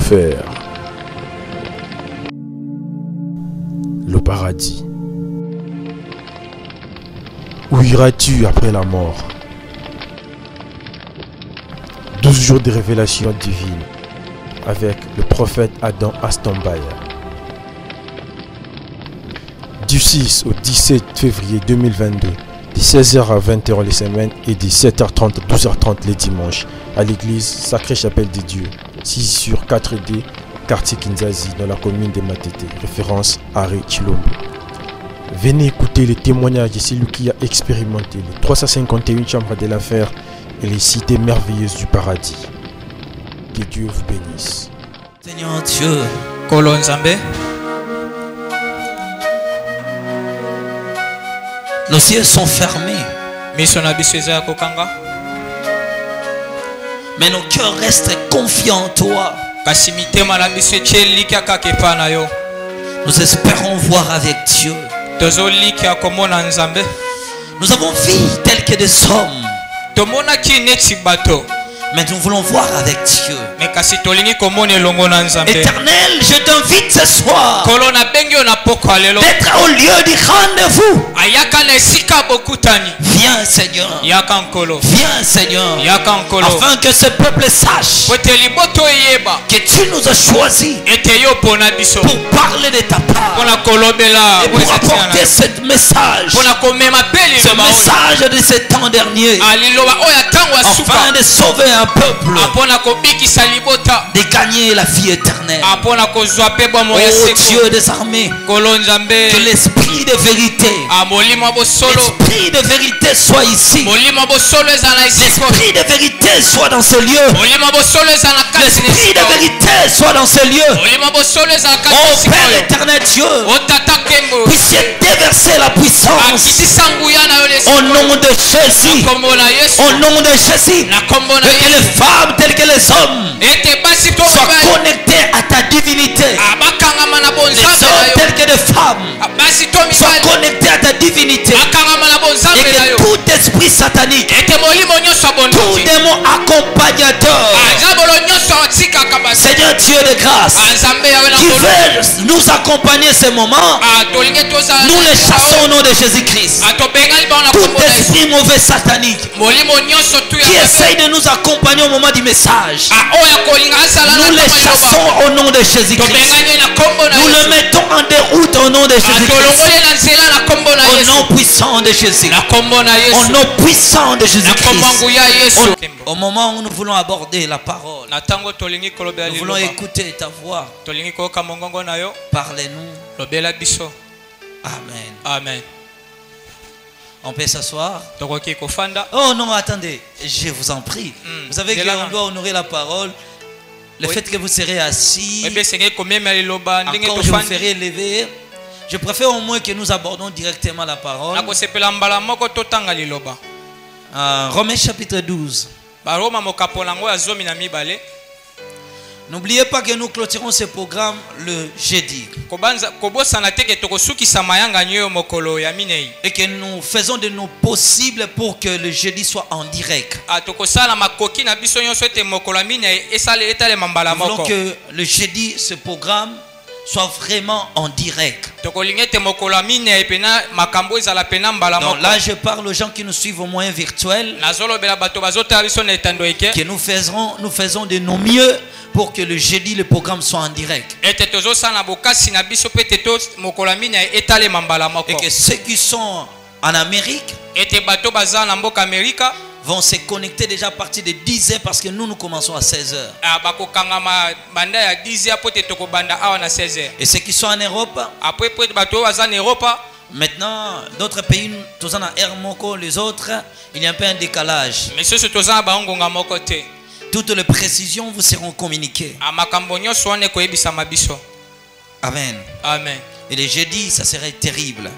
l'enfer. Le paradis. Où iras-tu après la mort? 12 jours de révélation divine avec le prophète Adam Astombaïa. Du 6 au 17 février 2022, de 16h à 20h les semaines et de 7h30 à 12h30 les dimanches, à l'église Sacrée Chapelle des Dieux, 6 sur 4D, quartier Kinzazi, dans la commune de Matete, référence Harry Chilombo. Venez écouter les témoignages de celui qui a expérimenté les 351 chambres de l'enfer et les cités merveilleuses du paradis. Que Dieu vous bénisse. Seigneur Dieu, Kolo Nzambe, nos yeux sont fermés, mais nos cœurs restent confiants en toi. Nous espérons voir avec Dieu. Nous avons vu tel que des hommes, mais nous voulons voir avec Dieu. Éternel, je t'invite ce soir d'être au lieu du rendez-vous. Viens Seigneur, viens Seigneur, afin que ce peuple sache que tu nous as choisis pour parler de ta part et pour apporter ce message de ce temps dernier, afin de sauver un peuple, de gagner la vie éternelle. Oh Dieu des armées, que l'esprit de vérité, l'esprit de vérité soit ici, l'esprit de vérité soit dans ce lieu, l'esprit de vérité soit dans ce lieu. Oh Père éternel Dieu, puissiez déverser la puissance au nom de Jésus, au nom de Jésus, que les femmes telles que les hommes soient connectés à ta divinité, les hommes tels que les femmes soient connectés à ta divinité, et que tout esprit satanique, tout démon accompagnateur, Seigneur Dieu de grâce, qui veut nous accompagner ce moment, nous les chassons au nom de Jésus-Christ. Tout esprit mauvais satanique qui essaye de nous accompagner au moment du message, nous les chassons au nom de Jésus-Christ. Nous le mettons en déroute au nom de Jésus-Christ. Au nom puissant de Jésus. Au nom puissant de Jésus-Christ. Au moment où nous voulons aborder la parole, nous voulons écouter ta voix. Parlez-nous. Amen. Amen. On peut s'asseoir. Oh non, attendez, je vous en prie. Vous savez qu'on doit honorer la parole. Le fait que vous serez assis, encore je vous ferai lever. Je préfère au moins que nous abordons directement la parole. Romains chapitre 12. N'oubliez pas que nous clôturons ce programme le jeudi. Et que nous faisons de nos possibles pour que le jeudi soit en direct. Nous voulons que le jeudi, ce programme soit vraiment en direct. Donc là je parle aux gens qui nous suivent au moyen virtuel, que nous faisons de nos mieux pour que le jeudi le programme soit en direct. Et que ceux qui sont en Amérique vont se connecter déjà à partir de 10h parce que nous commençons à 16h. Et ceux qui sont en Europe, maintenant d'autres pays, tous en Hermoko, les autres, il y a un peu un décalage. Toutes les précisions vous seront communiquées. Amen. Amen. Et le jeudi, ça serait terrible.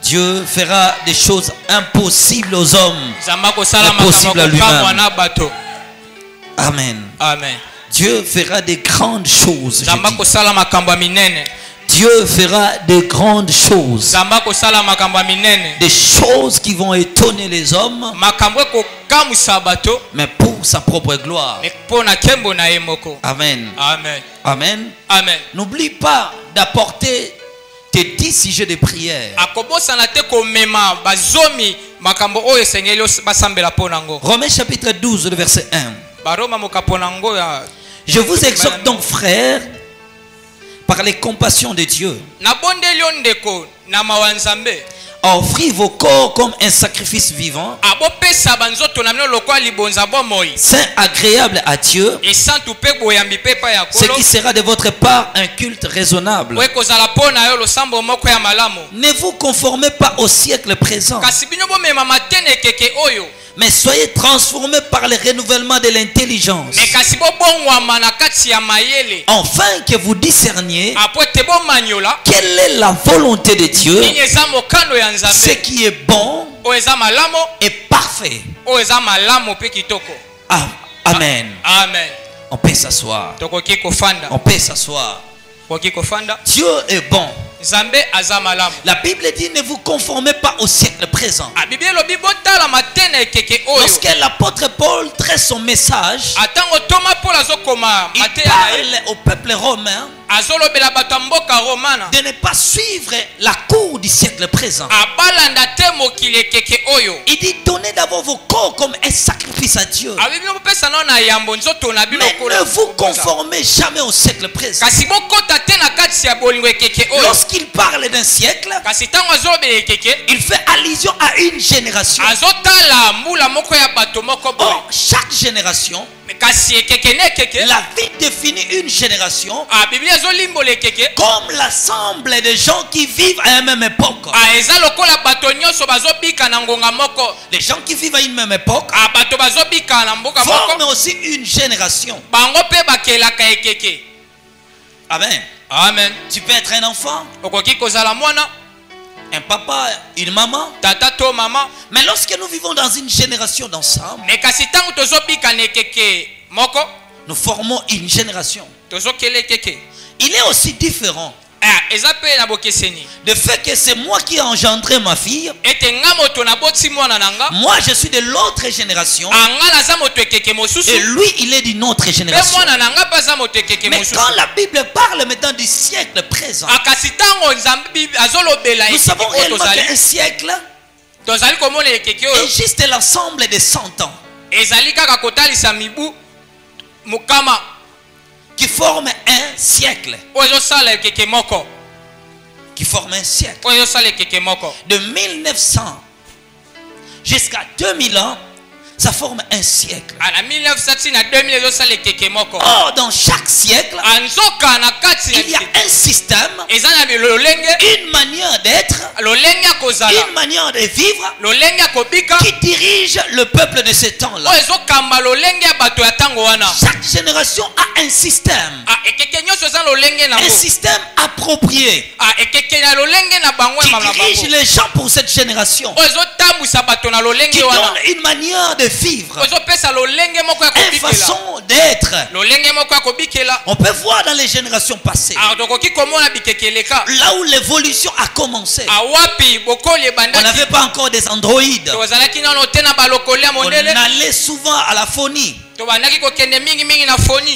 Dieu fera des choses impossibles aux hommes, impossibles à lui-même. Amen. Amen. Dieu fera des grandes choses. Dieu fera de grandes choses. Des choses qui vont étonner les hommes. Mais pour sa propre gloire. Amen. Amen. Amen. Amen. N'oublie pas d'apporter tes 10 sujets de prière. Romains chapitre 12, le verset 1. Je vous exhorte donc, frères, par les compassions de Dieu, à offrir vos corps comme un sacrifice vivant, saint, agréable à Dieu, ce qui sera de votre part un culte raisonnable. Ne vous conformez pas au siècle présent, mais soyez transformés par le renouvellement de l'intelligence, afin que vous discerniez quelle est la volonté de Dieu, ce qui est bon et parfait. Amen. Amen. On peut s'asseoir. On peut s'asseoir. Dieu est bon. La Bible dit ne vous conformez pas au siècle présent. Lorsque l'apôtre Paul traite son message, il parle au peuple romain de ne pas suivre la cour du siècle présent. Il dit donnez d'abord vos corps comme un sacrifice à Dieu. Mais ne vous conformez jamais au siècle présent. Lorsqu'il parle d'un siècle, il fait allusion à une génération. Or, chaque génération, la vie définit une génération comme l'ensemble de gens qui vivent à une même époque. Les gens qui vivent à une même époque forment aussi une génération. Amen. Amen. Tu peux être un enfant, un papa, une maman. Mais lorsque nous vivons dans une génération d'ensemble, nous formons une génération. Il est aussi différent de fait que c'est moi qui ai engendré ma fille. Moi je suis de l'autre génération et lui il est d'une autre génération. Mais quand la Bible parle maintenant du siècle présent, nous savons réellement qu'un siècle est juste l'ensemble de 100 ans qui forment un siècle. Qui forment un siècle. De 1900 jusqu'à 2000 ans, ça forme un siècle. Or, dans chaque siècle, il y a un système, une manière d'être, une manière de vivre qui dirige le peuple de ce temps-là. Chaque génération a un système approprié qui dirige les gens pour cette génération, qui donne une manière de vivre, une façon d'être. On peut voir dans les générations passées, là où l'évolution a commencé, on n'avait pas encore des androïdes, on allait souvent à la phonie.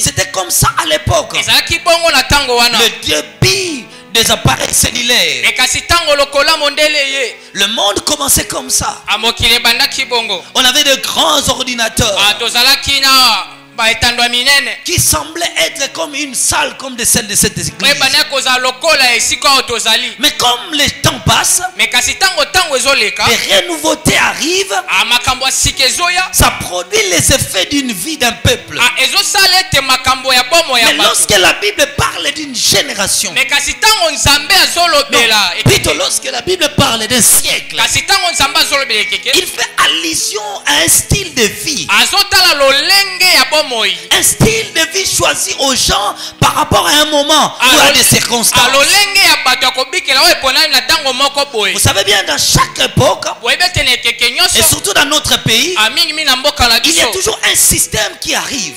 C'était comme ça à l'époque. Le débit des appareils cellulaires, le monde commençait comme ça. On avait de grands ordinateurs qui semblaient être comme une salle comme de celle de cette église. Mais comme le temps passe, les nouveautés arrivent, ça produit les effets d'une vie d'un peuple. Mais lorsque la Bible parle d'une génération, plutôt lorsque la Bible parle d'un siècle, il fait allusion à un style de vie, un style de vie choisi aux gens par rapport à un moment ou à des circonstances. Vous savez bien, dans chaque époque, et surtout dans notre pays, il y a toujours un système qui arrive.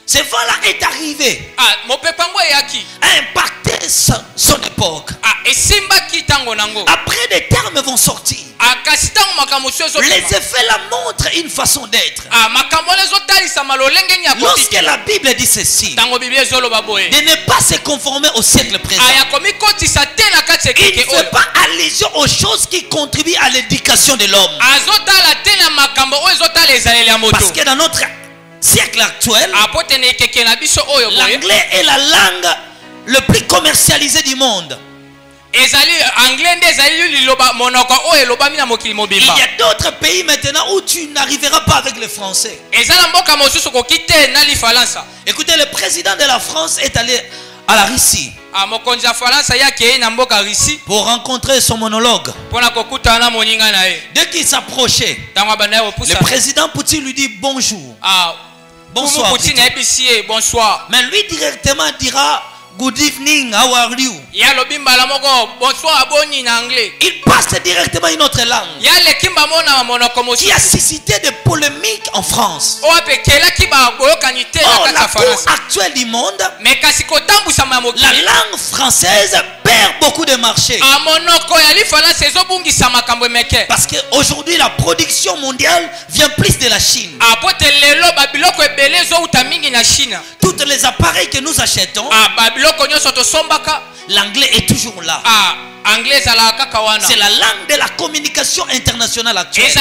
Ce vent-là est arrivé à impacter son époque. Après, des termes vont sortir. Les effets la montrent une façon d'être. Lorsque la Bible dit ceci, de ne pas se conformer au siècle présent, il ne fait pas allusion aux choses qui contribuent à l'éducation de l'homme. Parce que dans notre siècle actuel, l'anglais est la langue le plus commercialisée du monde. Il y a d'autres pays maintenant où tu n'arriveras pas avec le français. Écoutez, le président de la France est allé à la Russie pour rencontrer son monologue. Dès qu'il s'approchait, le président Poutine lui dit bonjour. Bonsoir. Bonsoir. Mais lui directement dira good evening, how are you? Il passe directement une autre langue qui a suscité des polémiques en France. Or, la cour actuelle du monde, la langue française perd beaucoup de marchés. Parce qu'aujourd'hui, la production mondiale vient plus de la Chine. Tous les appareils que nous achetons, l'anglais est toujours là. C'est la langue de la communication internationale actuelle.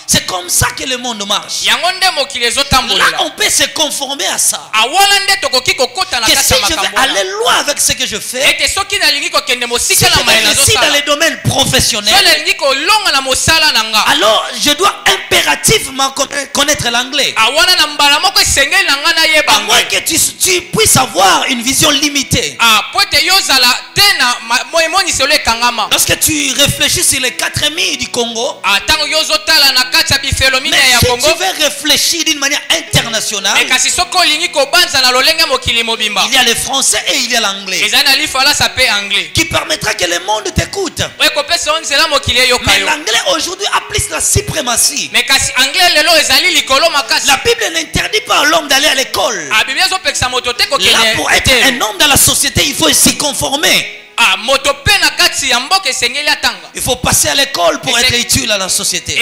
C'est comme ça que le monde marche. Là, on peut se conformer à ça. Que si je vais aller loin avec ce que je fais, si je vais réussir dans les domaines professionnels, alors je dois impérativement connaître l'anglais. À moins que tu puisses avoir une vision limitée. Lorsque tu réfléchis sur les 4 milles du Congo, mais si tu veux réfléchir d'une manière internationale, il y a le français et il y a l'anglais qui permettra que le monde t'écoute. Mais l'anglais aujourd'hui a plus la suprématie. La Bible n'interdit pas à l'homme d'aller à l'école. Là, pour être un homme dans la société, il faut s'y conformer. Il faut passer à l'école pour être utile à la société.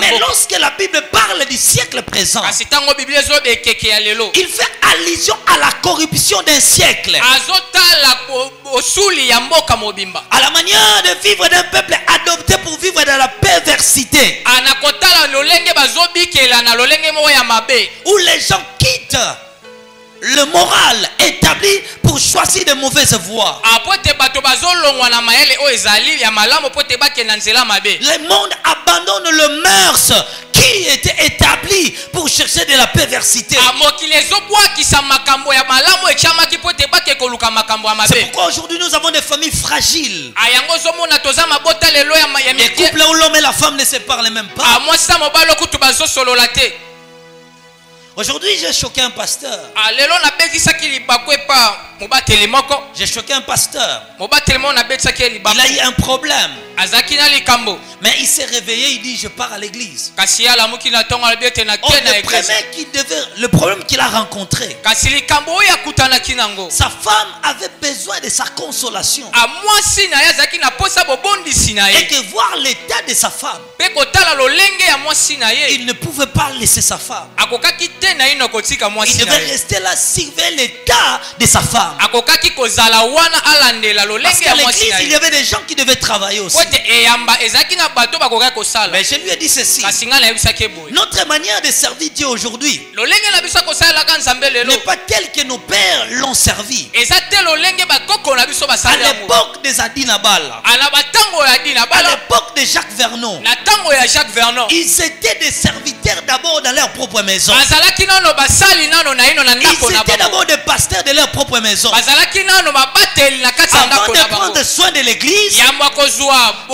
Mais lorsque la Bible parle du siècle présent, il fait allusion à la corruption d'un siècle, à la manière de vivre d'un peuple adopté pour vivre dans la perversité, où les gens quittent le moral établi pour choisir de mauvaises voies. Le monde abandonne le mœurs qui était établi pour chercher de la perversité. C'est pourquoi aujourd'hui nous avons des familles fragiles, des couples où l'homme et la femme ne se parlent même pas. Aujourd'hui, j'ai choqué un pasteur. J'ai choqué un pasteur. Il a eu un problème. Mais il s'est réveillé, il dit je pars à l'église. Le problème qu'il a rencontré, sa femme avait besoin de sa consolation. Et que voir l'état de sa femme, il ne pouvait pas laisser sa femme. Il devait rester là, surveiller l'état de sa femme. Parce qu'à l'église, il y avait des gens qui devaient travailler aussi. Mais je lui ai dit ceci: notre manière de servir Dieu aujourd'hui n'est pas telle que nos pères l'ont servi. À l'époque des Adinabal, à l'époque de Jacques Vernon, ils étaient des serviteurs d'abord dans leur propre maison. Ils étaient d'abord des pasteurs de leur propre maison. Avant de prendre soin de l'église,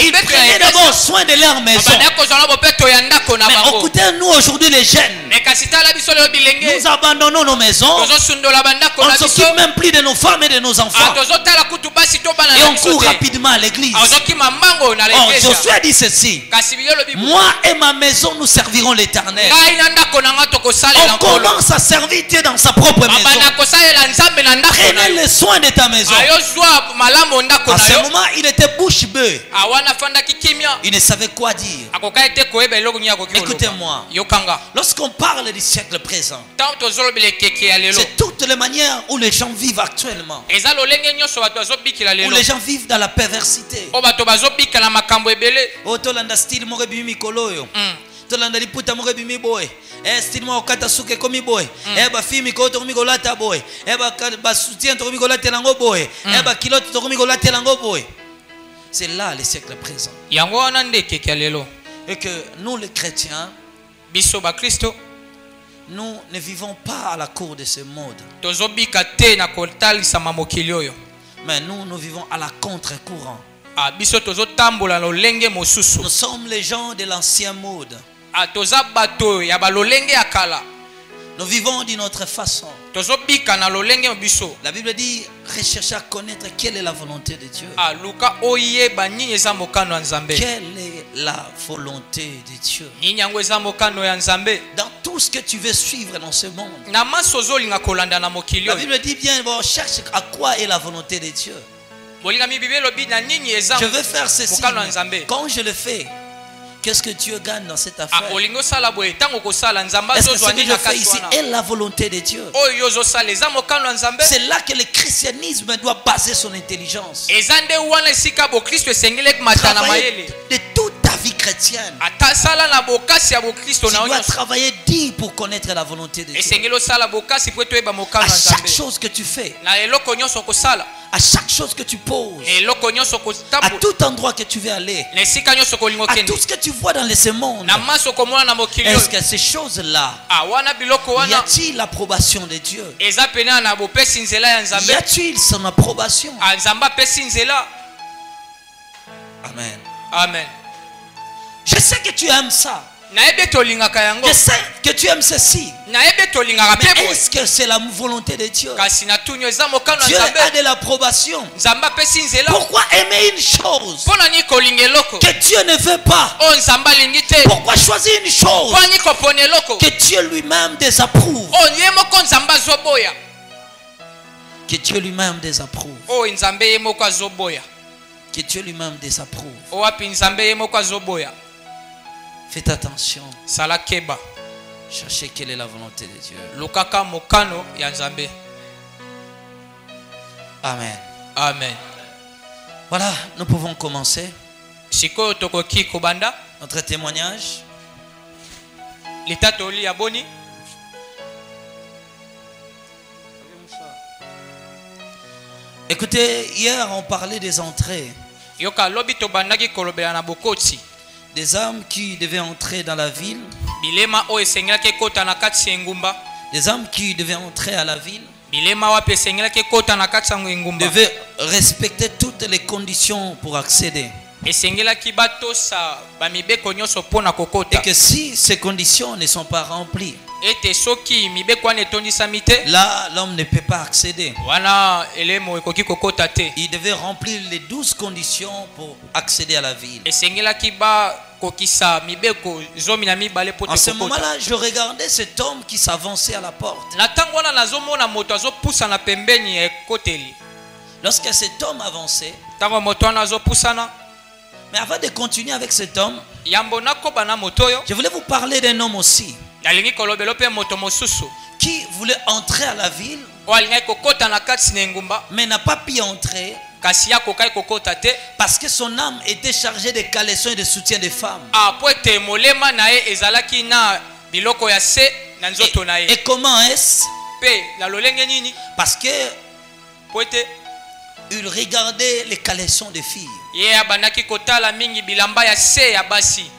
ils prenaient d'abord soin de leur maison. Mais écoutez-nous aujourd'hui les jeunes. Nous abandonnons nos maisons. On ne s'occupe même plus de nos femmes et de nos enfants. Et on court rapidement à l'église. Josué a dit ceci: moi et ma maison nous servirons l'Éternel. On commence à servir Dieu dans sa propre maison. Prenez le soin de ta maison. À ce moment, il était bouche bée. Il ne savait quoi dire. Écoutez-moi. Lorsqu'on parle du siècle présent, c'est toutes les manières où les gens vivent actuellement. Où les gens vivent dans la perversité. Tolanda liputa mo bimi boy style mo okata suke komi boy ba fimi ko to komi golata boy ba soutien to komi golata lango boy ba kilote to komi golata lango boy. C'est là le siècle présent. Yango anande keke lelo. Et que nous les chrétiens, biso ba Kristo, nous ne vivons pas à la cour de ce monde. Tozobika te na kotalisa mamokili oyo. Mais nous vivons à la contre-courant. Nous sommes les gens de l'ancien mode. Nous vivons d'une autre façon. La Bible dit: recherchez à connaître quelle est la volonté de Dieu. Quelle est la volonté de Dieu? Dans tout ce que tu veux suivre dans ce monde. La Bible dit bien: bon, cherche à quoi est la volonté de Dieu. Je veux faire ceci. Quand je le fais, qu'est-ce que Dieu gagne dans cette affaire? Est-ce que ce que je fais ici est la volonté de Dieu? C'est là que le christianisme doit baser son intelligence. Travailler de toute ta vie chrétienne, tu dois travailler dur pour connaître la volonté de Dieu. À chaque chose que tu fais, à chaque chose que tu poses, à tout endroit que tu veux aller, à tout ce que tu vois dans ce monde, est-ce que ces choses-là, y a-t-il l'approbation de Dieu? Y a-t-il son approbation? Amen. Amen. Je sais que tu aimes ça. Je sais que tu aimes ceci. Mais est-ce que c'est la volonté de Dieu? Dieu a de l'approbation. Pourquoi aimer une chose que Dieu ne veut pas? Pourquoi choisir une chose que Dieu lui-même désapprouve? Que Dieu lui-même désapprouve. Que Dieu lui-même désapprouve. Faites attention. Cherchez quelle est la volonté de Dieu. Amen. Amen. Voilà, nous pouvons commencer notre témoignage. Écoutez, hier on parlait des entrées. Des hommes qui devaient entrer dans la ville. Des hommes qui devaient entrer à la ville. Devaient respecter toutes les conditions pour accéder. Et que si ces conditions ne sont pas remplies, là l'homme ne peut pas accéder. Il devait remplir les 12 conditions pour accéder à la ville. En ce moment-là, je regardais cet homme qui s'avançait à la porte. Lorsque cet homme avançait, mais avant de continuer avec cet homme, je voulais vous parler d'un homme aussi qui voulait entrer à la ville, mais n'a pas pu entrer parce que son âme était chargée de caleçons et de soutien des femmes. Et comment est-ce? Parce que il regardait les caleçons des filles.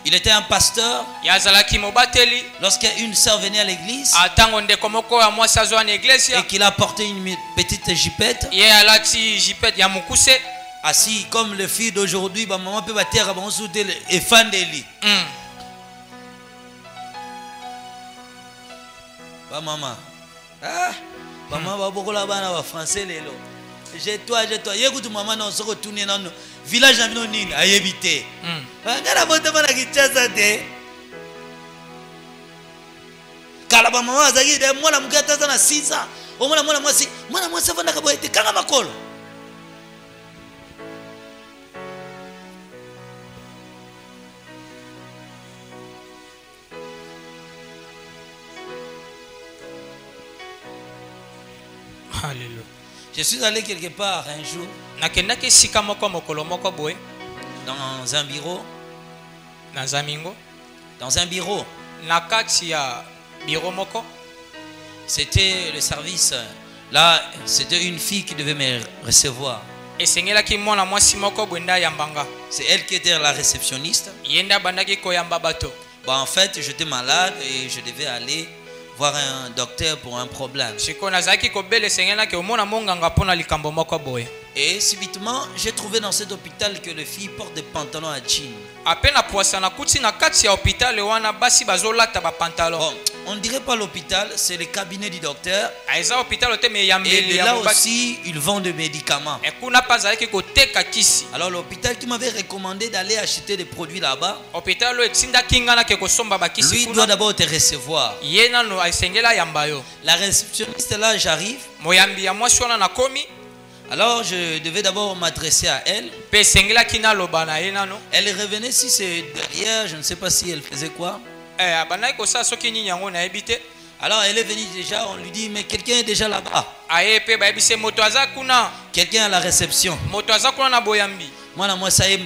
Il était un pasteur. Lorsqu'une sœur venait à l'église et qu'il a porté une petite jipette, assis comme les filles d'aujourd'hui, maman peut battre et fan de lui. Maman, maman va beaucoup là-bas français lelo. Jette-toi. Écoute maman, non, se retourner dans le village à Nini, à éviter. Regarde la bonne maman qui tient ça. Car la maman a dit, moi la mugata dans 6 ans. Au moins, moi, ça va n'avoir été quand ma colle. Alléluia. Je suis allé quelque part un jour dans un bureau. Dans un bureau. C'était le service. Là, c'était une fille qui devait me recevoir. C'est elle qui était la réceptionniste. En fait, j'étais malade et je devais aller voir un docteur pour un problème. Et subitement, j'ai trouvé dans cet hôpital que les filles portent des pantalons à jeans. Bon, on ne dirait pas l'hôpital, c'est le cabinet du docteur. Et là aussi, ils vendent des médicaments. Alors l'hôpital qui m'avait recommandé d'aller acheter des produits là-bas, lui doit d'abord te recevoir. La réceptionniste là, j'arrive. Alors je devais d'abord m'adresser à elle. Elle revenait si c'est derrière, je ne sais pas si elle faisait quoi. Alors elle est venue déjà, on lui dit mais quelqu'un est déjà là-bas. Quelqu'un à la réception. Moi ça y est,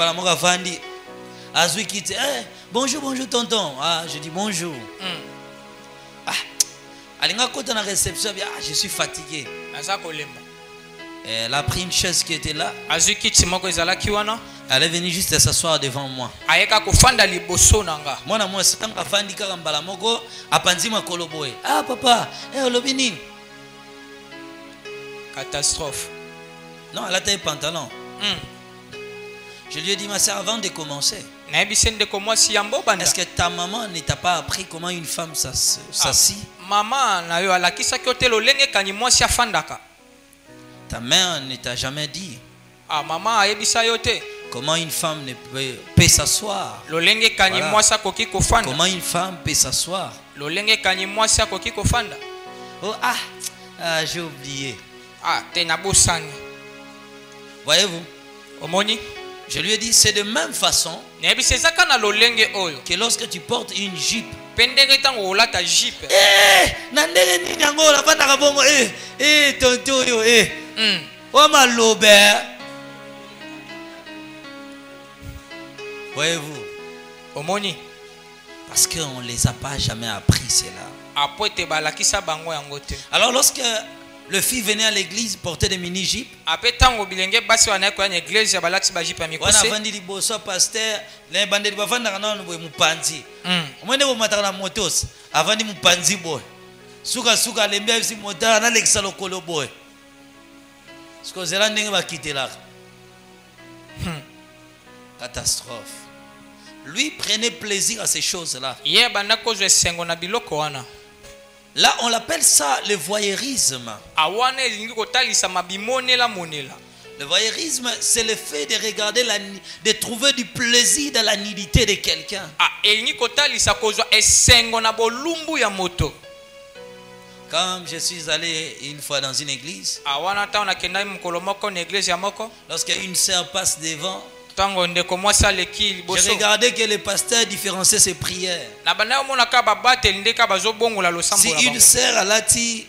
bonjour tonton. Ah, je dis bonjour. Elle a côté la réception, je suis fatigué. Elle a pris une chaise qui était là. Elle est venue juste s'asseoir devant moi. Ah papa, catastrophe. Non, elle a taillé pantalon. Je lui ai dit, ma soeur, avant de commencer, est-ce que ta maman ne t'a pas appris comment une femme s'assit? Ta mère ne t'a jamais dit comment une femme ne peut s'asseoir. Voilà. Comment une femme peut s'asseoir. Oh, j'ai oublié. Voyez-vous, je lui ai dit, c'est de même façon que lorsque tu portes une jupe, voyez-vous, parce qu'on ne les a pas jamais appris cela. Alors lorsque le fille venait à l'église porter des mini-jipes, catastrophe. Lui prenait plaisir à ces choses-là. Là, on l'appelle ça le voyeurisme. Le voyeurisme, c'est le fait de regarder, de trouver du plaisir dans la nudité de quelqu'un. Quand je suis allé une fois dans une église, lorsqu'une sœur passe devant, j'ai regardé que le pasteur différenciait ses prières. Si une sœur a lati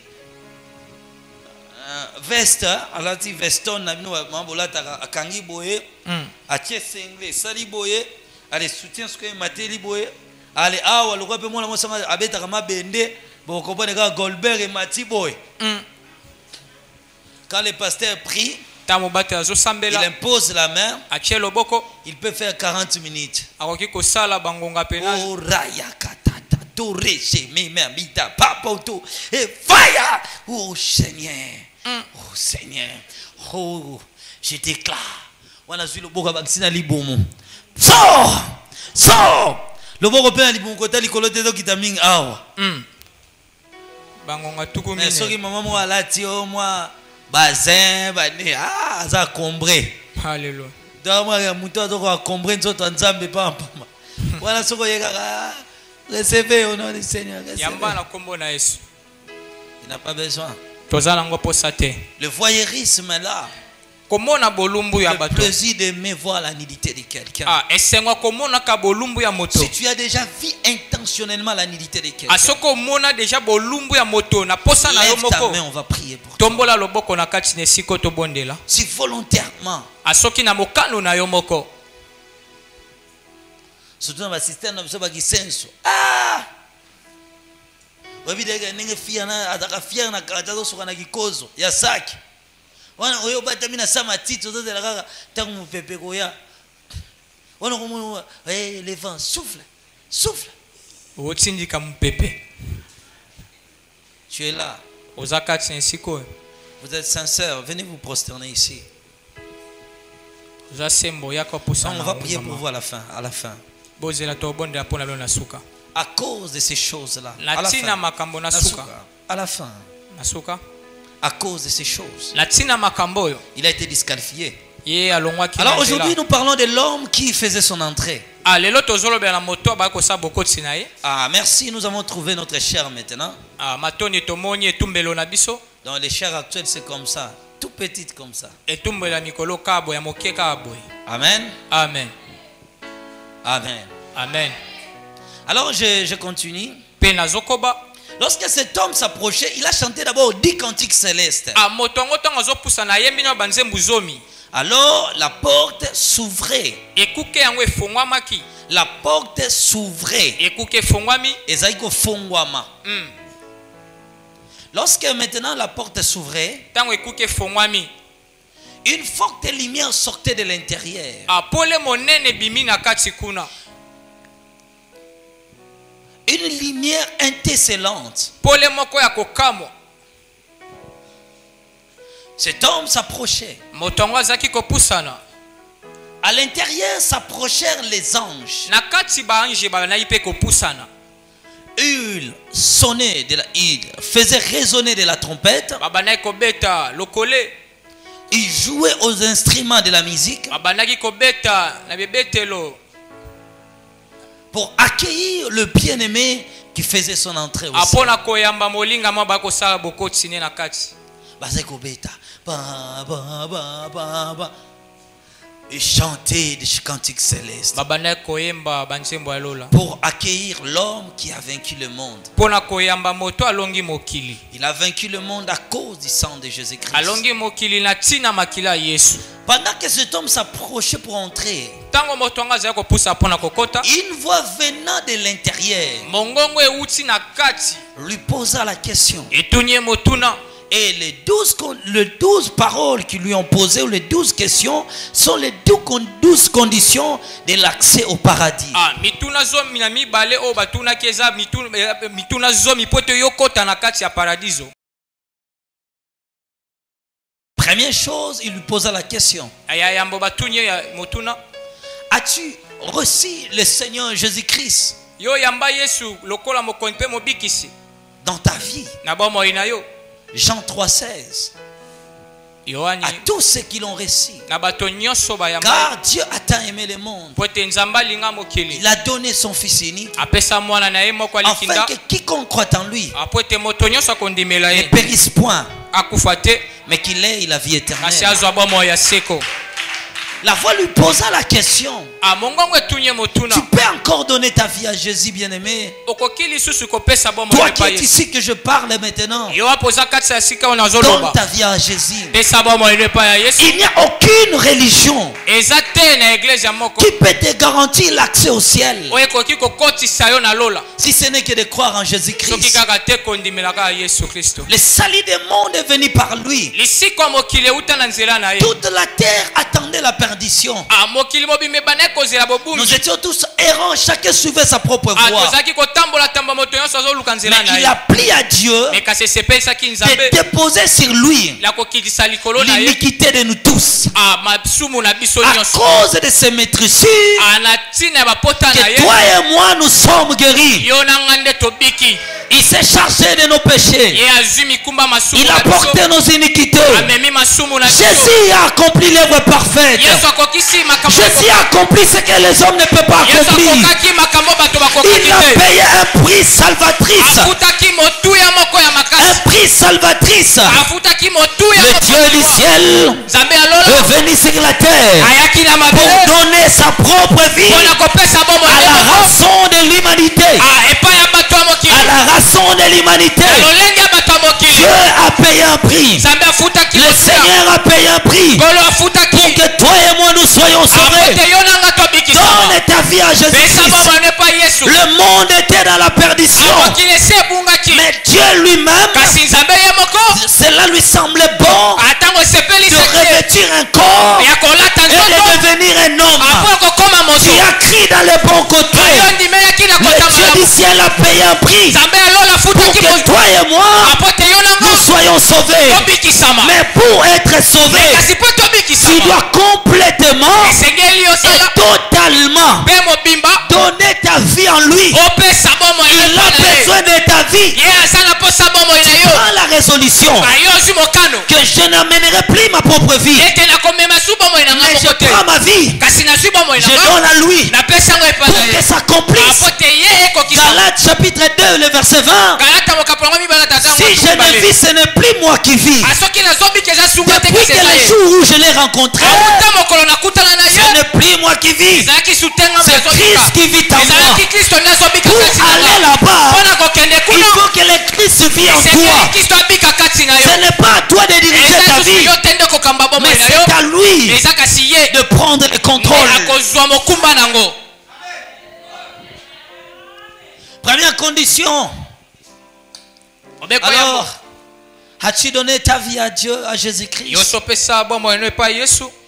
veste, a lati veston, a kangi boye, a tiesengle, sali boye, a les soutiens ce que mateli boye, a les awa, le roi peut moi a betarama bende, bon comprenez Goldberg et Mati boy. Quand le pasteur prie, Il impose la main. Il peut faire 40 minutes. Oh, oh Seigneur. Oh Seigneur. Oh, je déclare. Sors! Sors! Le bon repère est bon côté, l'école qui t'a mis awa. Mais ce qui maman moi là tio moi bazin bani ah ça combré. Alléluia. Donc moi muto to ko combré nzoto nzambe pa mpama. Wana soko yeka recevez au nom du Seigneur. Yamba na kombo na Yesu. Il n'a pas besoin. Tozala ngo posate. Le voyeurisme là. Le plaisir d'aimer voir la nudité de quelqu'un. Si tu as déjà vu intentionnellement la nudité de quelqu'un, lève ta main, on va prier pour toi. Si volontairement, surtout dans le système, wana oyo bata mina sama tito zote la kaka tangu mupepe koya wana komo le vent souffle souffle otindika mupepe. Tu es là, ozakati nsiko, vous êtes sincère, venez vous prosterner ici. On va prier pour vous à la fin, à la fin. À cause de ces choses là, à la fin, à cause de ces choses, il a été disqualifié. Alors aujourd'hui nous parlons de l'homme qui faisait son entrée. Ah merci, nous avons trouvé notre chair maintenant. Dans les chairs actuelles c'est comme ça, tout petite comme ça. Amen. Amen. Amen. Amen. Alors je continue. Lorsque cet homme s'approchait, il a chanté d'abord 10 cantiques célestes. Alors la porte s'ouvrait. La porte s'ouvrait. Lorsque maintenant la porte s'ouvrait, une forte lumière sortait de l'intérieur. Une lumière intercellente. Cet homme s'approchait. À l'intérieur s'approchèrent les anges. Il sonnait il faisait résonner de la trompette. Il jouait aux instruments de la musique pour accueillir le bien-aimé qui faisait son entrée au ciel. Et chanter des cantiques célestes pour accueillir l'homme qui a vaincu le monde. Il a vaincu le monde à cause du sang de Jésus-Christ. Pendant que cet homme s'approchait pour entrer, une voix venant de l'intérieur lui posa la question. Et les 12 paroles qui lui ont posées, ou les 12 questions, sont les 12 conditions de l'accès au paradis. Première chose, il lui posa la question. As-tu reçu le Seigneur Jésus-Christ dans ta vie? Jean 3,16. À tous ceux qui l'ont reçu, car Dieu a tant aimé le monde, il a donné son Fils unique, afin que quiconque croit en lui ne périsse point, mais qu'il ait la vie éternelle. La voix lui posa la question. Tu peux encore donner ta vie à Jésus, bien-aimé? Toi qui es ici que je parle maintenant, donne ta vie à Jésus. Il n'y a aucune religion qui peut te garantir l'accès au ciel si ce n'est que de croire en Jésus-Christ. Le salut du monde est venu par lui. Toute la terre attendait la perdition. Nous étions tous errants, chacun suivait sa propre voie. Mais il a pris à Dieu de déposer sur lui l'iniquité de nous tous. À cause de ces maîtrisures, que toi et moi nous sommes guéris. Il s'est chargé de nos péchés. Il a porté nos iniquités. Jésus a accompli l'œuvre parfaite. Jésus a accompli ce que les hommes ne peuvent pas accomplir. Il a payé un prix salvatrice. Un prix salvatrice. Le Dieu du ciel est venu sur la terre pour donner sa propre vie à la rançon de l'humanité. À la rançon de l'humanité. Dieu a payé un prix. Le Seigneur a payé un prix pour que toi et moi nous soyons sauvés. Donne ta vie à Jésus-Christ. Le monde était dans la perdition, mais Dieu lui-même, cela lui semblait bon de revêtir un corps et de devenir un homme. Tu as crié dans le bon côté. Le Dieu du ciel a payé un prix pour que toi et moi nous soyons sauvés. Mais pour être sauvé, tu dois complètement et totalement donner ta vie en lui. Il a besoin de ta vie. Tu prends la résolution que je n'amènerai plus ma propre vie, mais je prends ma vie, je donne à lui pour que s'accomplisse. Galates chapitre 2 le verset 20. Si je ne vis, ce n'est plus moi qui vis. Depuis que le jour où je l'ai rencontré, ce n'est plus moi qui vis, c'est Christ qui vit en moi. Pour aller là-bas, il faut que le Christ vive en toi. Ce n'est pas à toi de diriger ta vie, mais c'est à lui de prendre le contrôle. Première condition. Alors, as-tu donné ta vie à Dieu, à Jésus-Christ?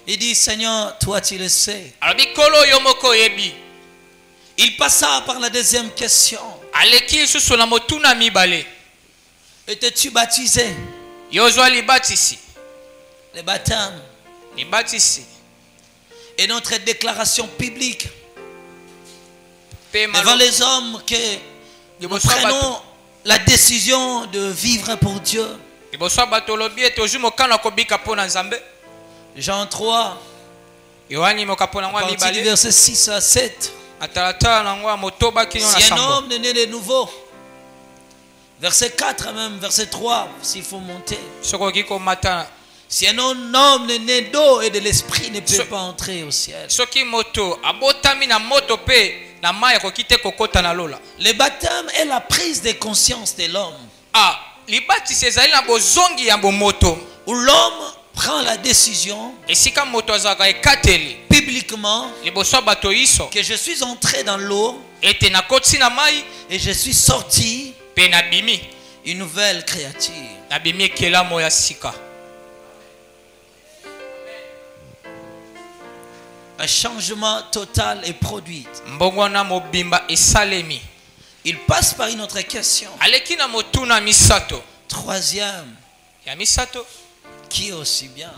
Il dit, Seigneur, toi tu le sais. Il passa par la deuxième question. Étais-tu baptisé? Le baptême est notre déclaration publique devant les hommes que nous prenons la décision de vivre pour Dieu. Jean 3, partie du verset 6 à 7. Si un homme est né de nouveau, verset 4 même, verset 3, s'il faut monter. Si un homme est né d'eau et de l'esprit, ne peut pas entrer au ciel. Le baptême est la prise de conscience de l'homme. Où l'homme prend la décision publiquement que je suis entré dans l'eau et je suis sorti une nouvelle créature. Un changement total est produit. Il passe par une autre question. Troisième, qui est aussi bien.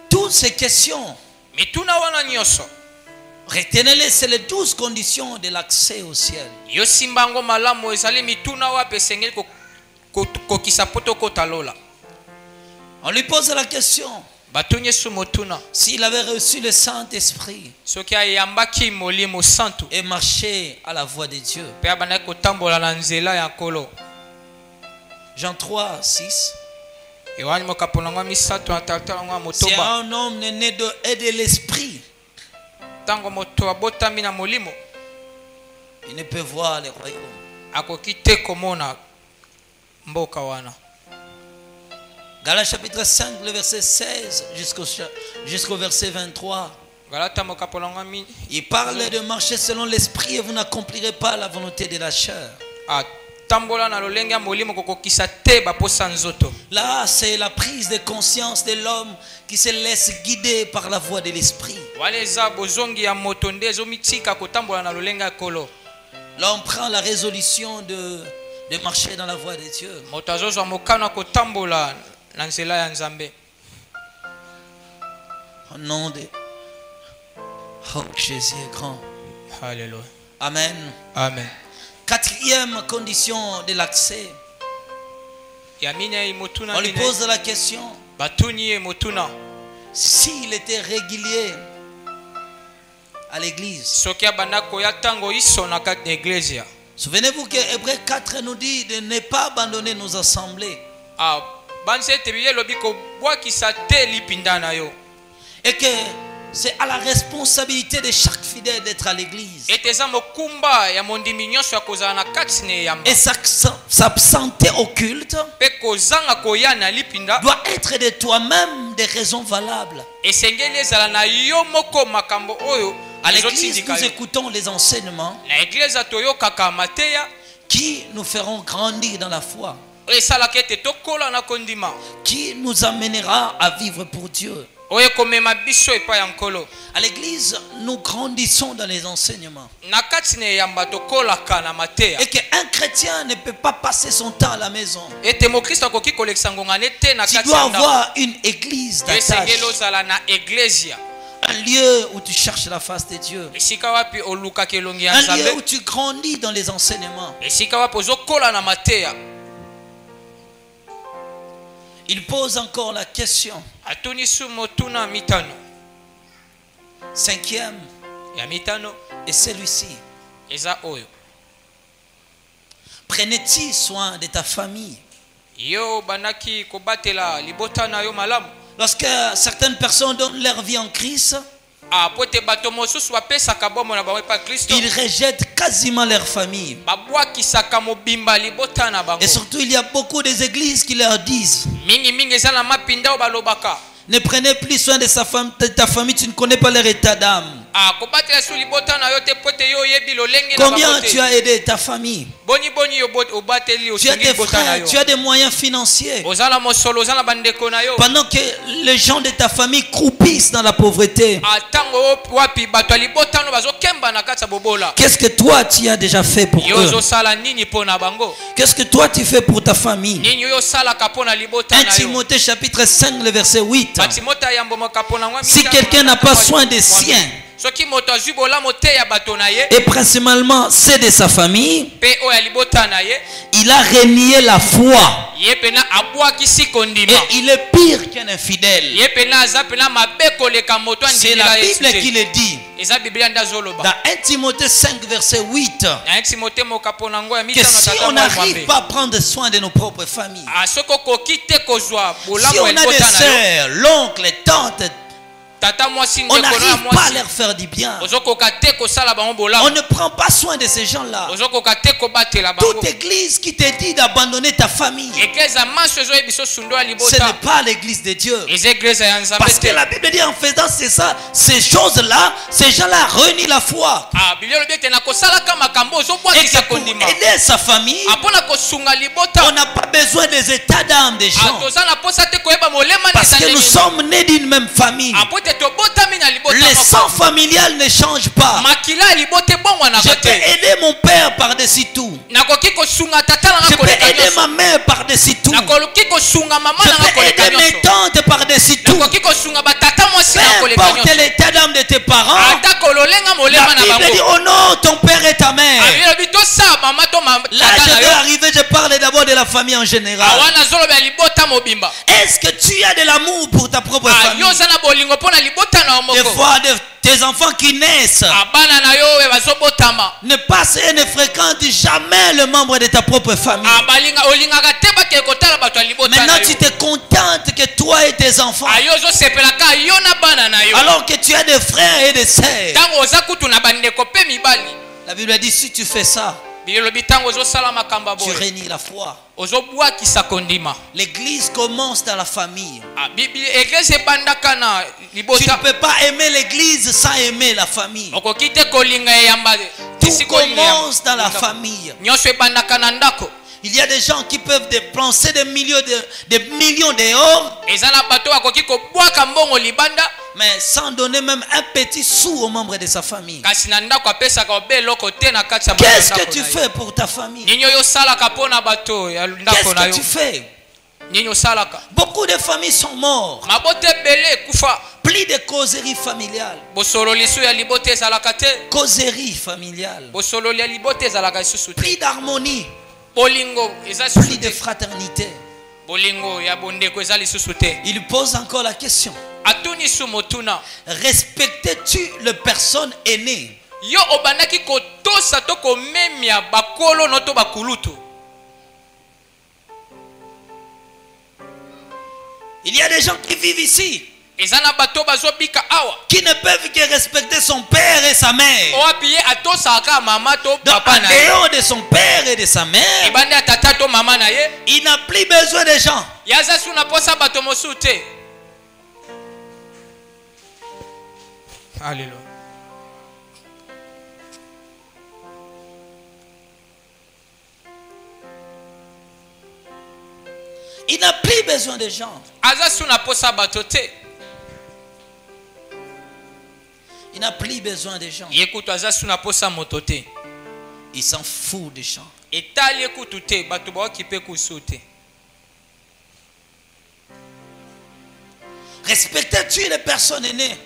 Toutes ces questions, retenez-les, c'est les 12 conditions de l'accès au ciel. On lui pose la question s'il avait reçu le Saint-Esprit et marché à la voie de Dieu. Jean 3, 6. Si un homme est né de l'esprit, il ne peut voir le royaume. Galates chapitre 5, le verset 16 jusqu'au verset 23. Il parle de marcher selon l'esprit et vous n'accomplirez pas la volonté de la chair. Là, c'est la prise de conscience de l'homme qui se laisse guider par la voix de l'esprit. Là, on prend la résolution de marcher dans la voie de Dieu. Au nom de Jésus est grand. Alléluia. Amen. Amen. Quatrième condition de l'accès. On lui pose la question. S'il était régulier à l'église. Souvenez-vous que Hébreux 4 nous dit de ne pas abandonner nos assemblées. Et que c'est à la responsabilité de chaque fidèle d'être à l'église. Et s'absenter au culte doit être de toi-même des raisons valables. À l'église, nous écoutons les enseignements qui nous feront grandir dans la foi, qui nous amènera à vivre pour Dieu. À l'église, nous grandissons dans les enseignements. Et qu'un chrétien ne peut pas passer son temps à la maison. Tu dois avoir une église d'attache. Un lieu où tu cherches la face de Dieu. Un lieu où tu grandis dans les enseignements. Il pose encore la question. Cinquième. Et celui-ci. Prenais-tu soin de ta famille? Lorsque certaines personnes donnent leur vie en Christ, ils rejettent quasiment leur famille. Et surtout, il y a beaucoup des églises qui leur disent: ne prenez plus soin de ta famille, tu ne connais pas leur état d'âme. Combien tu as aidé ta famille? Tu as des frères, tu as des moyens financiers. Pendant que les gens de ta famille croupissent dans la pauvreté, qu'est-ce que toi tu as déjà fait pour eux? Qu'est-ce que toi tu fais pour ta famille? 1 Timothée chapitre 5 le verset 8. Si quelqu'un n'a pas soin des siens, et principalement c'est de sa famille, il a renié la foi. Et il est pire qu'un infidèle. C'est la Bible qui le dit. Dans 1 Timothée 5 verset 8, que si on n'arrive pas à prendre soin de nos propres familles, si on a des sœurs, l'oncle, tantes, on n'arrive pas à leur faire du bien, on ne prend pas soin de ces gens-là. Toute église qui te dit d'abandonner ta famille, ce n'est pas l'église de Dieu. Parce que la Bible dit en faisant ces choses-là, ces gens-là renient la foi. Et que pour aider sa famille, on n'a pas besoin des états d'âme des gens, parce que nous sommes nés d'une même famille. Le sang familial ne change pas. Je peux aider mon père par-dessus tout. Je peux aider ma mère par-dessus tout. Je peux aider mes tantes par-dessus tout. Peu importe l'état d'âme de tes parents, la Bible dit: oh non, ton père et ta mère. Là je vais arriver, je parle d'abord de la famille en général. Est-ce que tu as de l'amour pour ta propre famille? Des fois, tes enfants qui naissent ne passent et ne fréquentent jamais le membre de ta propre famille. Maintenant, tu te contentes que toi et tes enfants, alors que tu as des frères et des sœurs. La Bible dit: si tu fais ça, Tu réunis la foi. L'église commence dans la famille. Tu ne peux pas aimer l'église sans aimer la famille. Tout commence dans la famille. Il y a des gens qui peuvent dépenser des millions d'euros, mais sans donner même un petit sou aux membres de sa famille. Qu'est-ce que tu fais pour ta famille? Qu'est-ce que tu fais? Beaucoup de familles sont mortes. Plus de causeries familiales. Causeries familiales. Plus d'harmonie. Plus de fraternité. Il pose encore la question. Respectes-tu les personnes aînées? Il y a des gens qui vivent ici qui ne peuvent que respecter son père et sa mère. Donc, en dehors de son père et de sa mère, il n'a plus besoin de gens. Alléluia. Il n'a plus besoin de gens. Il n'a plus besoin de gens. Il s'en fout des gens. Respectes-tu les personnes aînées?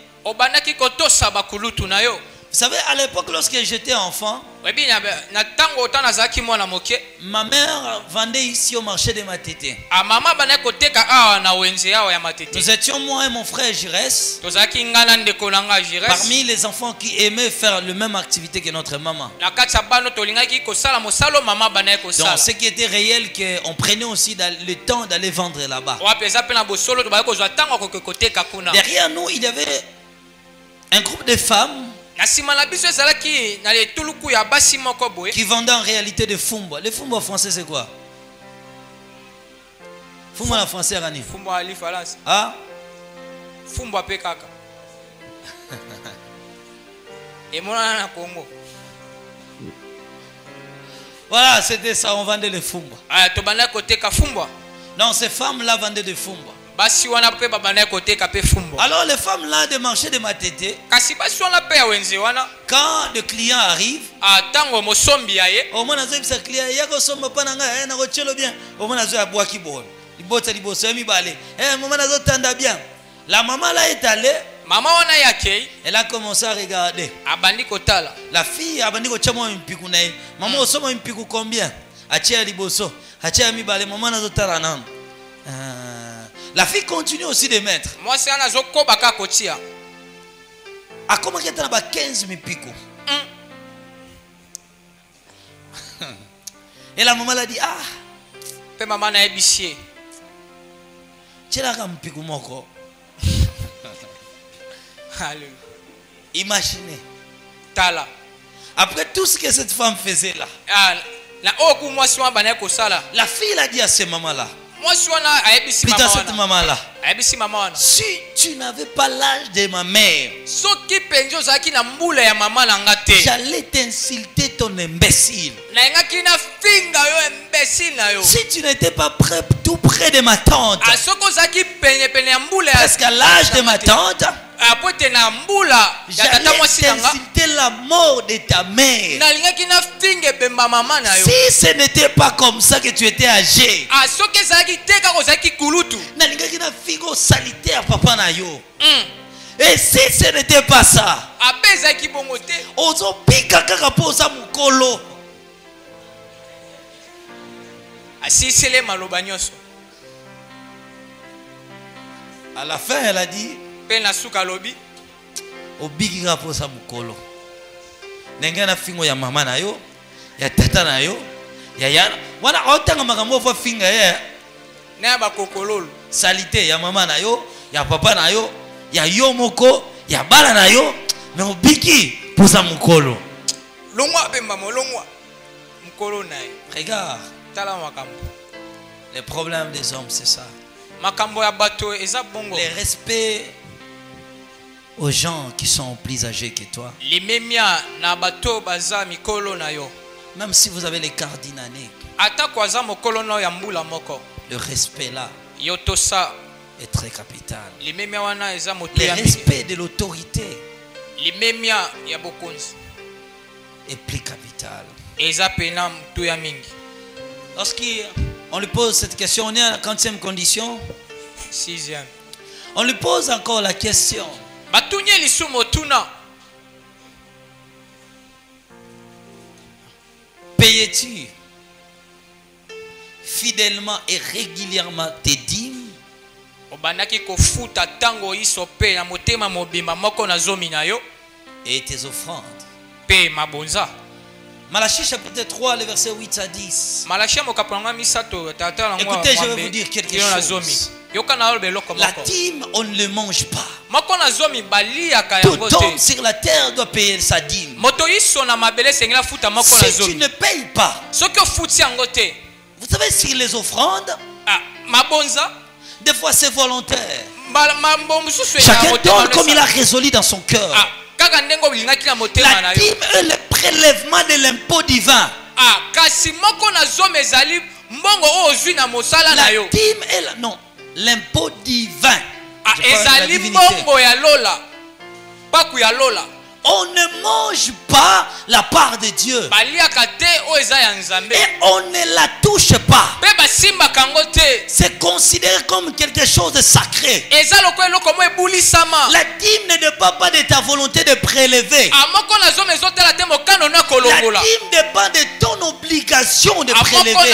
Vous savez, à l'époque, lorsque j'étais enfant, ma mère vendait ici au marché de Matete. Nous étions moi et mon frère Giresse parmi les enfants qui aimaient faire la même activité que notre maman. Donc ce qui était réel, qu'on prenait aussi le temps d'aller vendre là-bas. Derrière nous, il y avait un groupe de femmes qui vendaient en réalité des fumba. Les fumba en français c'est quoi? Fumba en français Rani? Ah? Fumba pekaka. Et mon na Congo. Voilà, c'était ça, on vendait les fumba. Ah, to bana côté ka fumba. Non, ces femmes là vendaient des fumba. Alors les femmes là de marché de Matete, quand le client arrive, la maman là est allée, elle a commencé à regarder. La fille a bandiko chamo impiku na ye. Maman osoma impiku combien? Achia liboso, achia mibale, maman nazotala nan. La fille continue aussi de mettre. Moi c'est un azoko baka kotia. A comment qu'il y a 15 mipiko. Et la maman l'a dit ah. Pe maman na ebisie. Tchela ka mpiku moko. Alléluia. Imaginez. Tala. Après tout ce que cette femme faisait là. La oku moi si bana ko sala. La fille a dit à cette maman là. Moi si on a ebisi maman. Putain cette maman là. Ebisi maman. Si tu n'avais pas l'âge de ma mère, soki penjo zaki na mbula ya maman na ngate. J'allais t'insulter ton imbécile. Na ngaki na finga yo imbécile na yo. Si tu n'étais pas près, tout près de ma tante. A soko zaki penye ya mbula. Parce qu'à l'âge de ma tante, j'allais t'insulter la mort de ta mère. Si ce n'était pas comme ça que tu étais âgé, et si ce n'était pas ça, à la fin elle a dit obiki kaposa mukolo nenga na fingo ya mama na yo ya tata na yo ya yana wana otanga makambo fa finga ya na ba kokololo salite ya mama na yo ya papa na yo ya yo moko ya bala na yo mais obiki posa mukolo longwa pe mama longwa Regarde. Les problèmes des hommes, c'est ça. Les respects aux gens qui sont plus âgés que toi. Même si vous avez les cardinanés, le respect là est très capital. Le respect de l'autorité est plus capital. Lorsqu'on lui pose cette question, on est à la 40e condition. 6e. On lui pose encore la question. Payais-tu fidèlement et régulièrement tes dîmes? Et tes offrandes. Malachie chapitre 3, le verset 8 à 10. Écoutez, je vais vous dire quelque chose. La dîme, on ne le mange pas. Tout homme sur la terre doit payer sa dîme. Si tu ne payes pas, vous savez, sur les offrandes, des fois c'est volontaire. Chacun donne comme il a résolu dans son cœur. La dîme est le prélèvement de l'impôt divin. La dîme est l'impôt divin. On ne mange pas la part de Dieu. Et on ne la touche pas. C'est considéré comme quelque chose de sacré. La dîme ne dépend pas de ta volonté de prélever. La dîme dépend de ton obligation de prélever.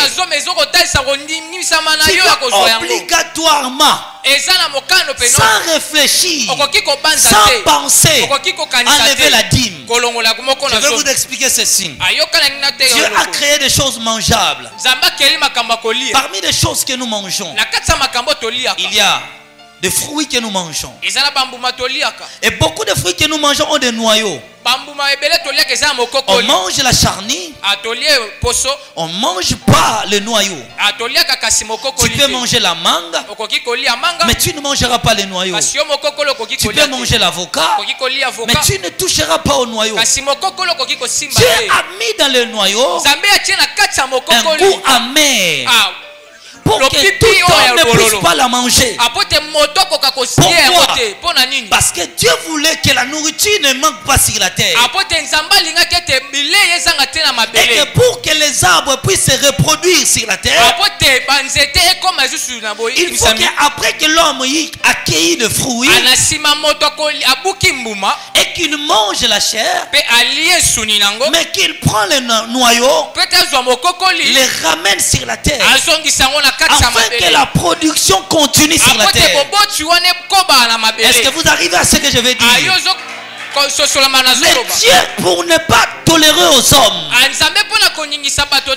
Tu dois obligatoirement, sans réfléchir, sans penser, enlever la dîme. Je vais vous expliquer ceci. Dieu a créé des choses mangeables. Parmi les choses que nous mangeons, il y a des fruits que nous mangeons. Et beaucoup de fruits que nous mangeons ont des noyaux. On mange la charnie. On ne mange pas le noyau. Tu peux manger la mangue, mais tu ne mangeras pas le noyau. Tu peux manger l'avocat, mais tu ne toucheras pas au noyau. Dieu a mis dans le noyau un goût amer pour que tout homme ne puisse pas la manger. Pourquoi? Parce que Dieu voulait que la nourriture ne manque pas sur la terre. Et que pour que les arbres puissent se reproduire sur la terre, il faut qu'après que l'homme ait accueilli le fruit et qu'il mange la chair, mais qu'il prend le noyau, les ramène sur la terre, afin que la production continue sur la terre. Est-ce que vous arrivez à ce que je veux dire? Mais Dieu, pour ne pas tolérer aux hommes,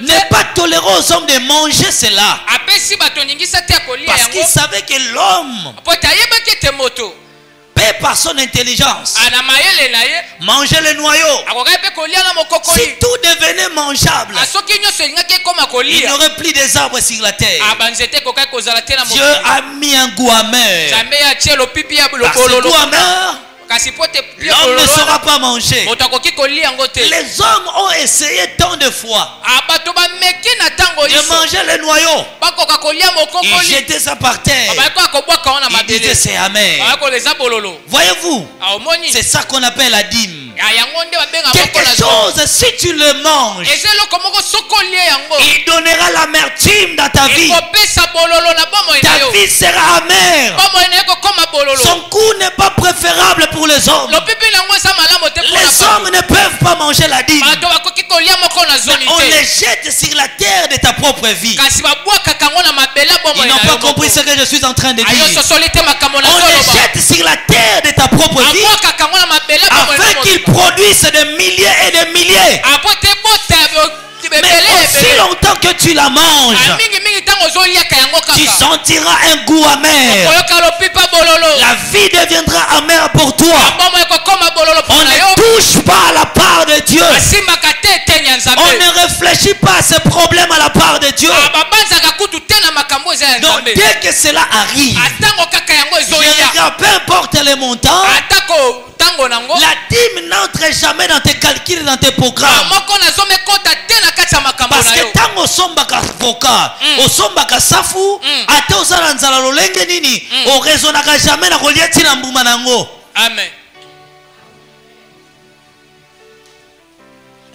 ne pas tolérer aux hommes de manger cela, parce qu'il savait que l'homme paie par son intelligence manger le noyau. Si tout devenait mangeable, il n'y aurait plus des arbres sur la terre. Dieu a mis un goût amer. Par ce goût amer, l'homme ne saura pas manger. Les hommes ont essayé tant de fois de manger le noyau. Ils jetaient ça par terre. Ils disaient c'est amer. Voyez-vous, c'est ça qu'on appelle la dîme. Quelque chose, si tu le manges, il donnera l'amertume dans ta vie. Ta vie sera amère. Son goût n'est pas préférable pour les hommes. Les hommes ne peuvent pas manger la dîme. On les jette sur la terre de ta propre vie. Ils n'ont pas compris ce que je suis en train de dire. On les jette sur la terre de ta propre vie afin qu'ils produisent des milliers et des milliers. Mais aussi longtemps que tu la manges, tu sentiras un goût amer. La vie deviendra amère pour toi. On ne touche pas à la part de Dieu. On ne réfléchit réfléchis pas à ces problèmes à la part de Dieu. Donc dès que cela arrive, je regarde, peu importe les montants, la dîme n'entre jamais dans tes calculs, dans tes programmes. Parce que tant au sombaka avocat, au sombaka safu, à tous à l'anzala lolenge nini, au raisonnaka jamais na reliati na mbuma nango. Amen.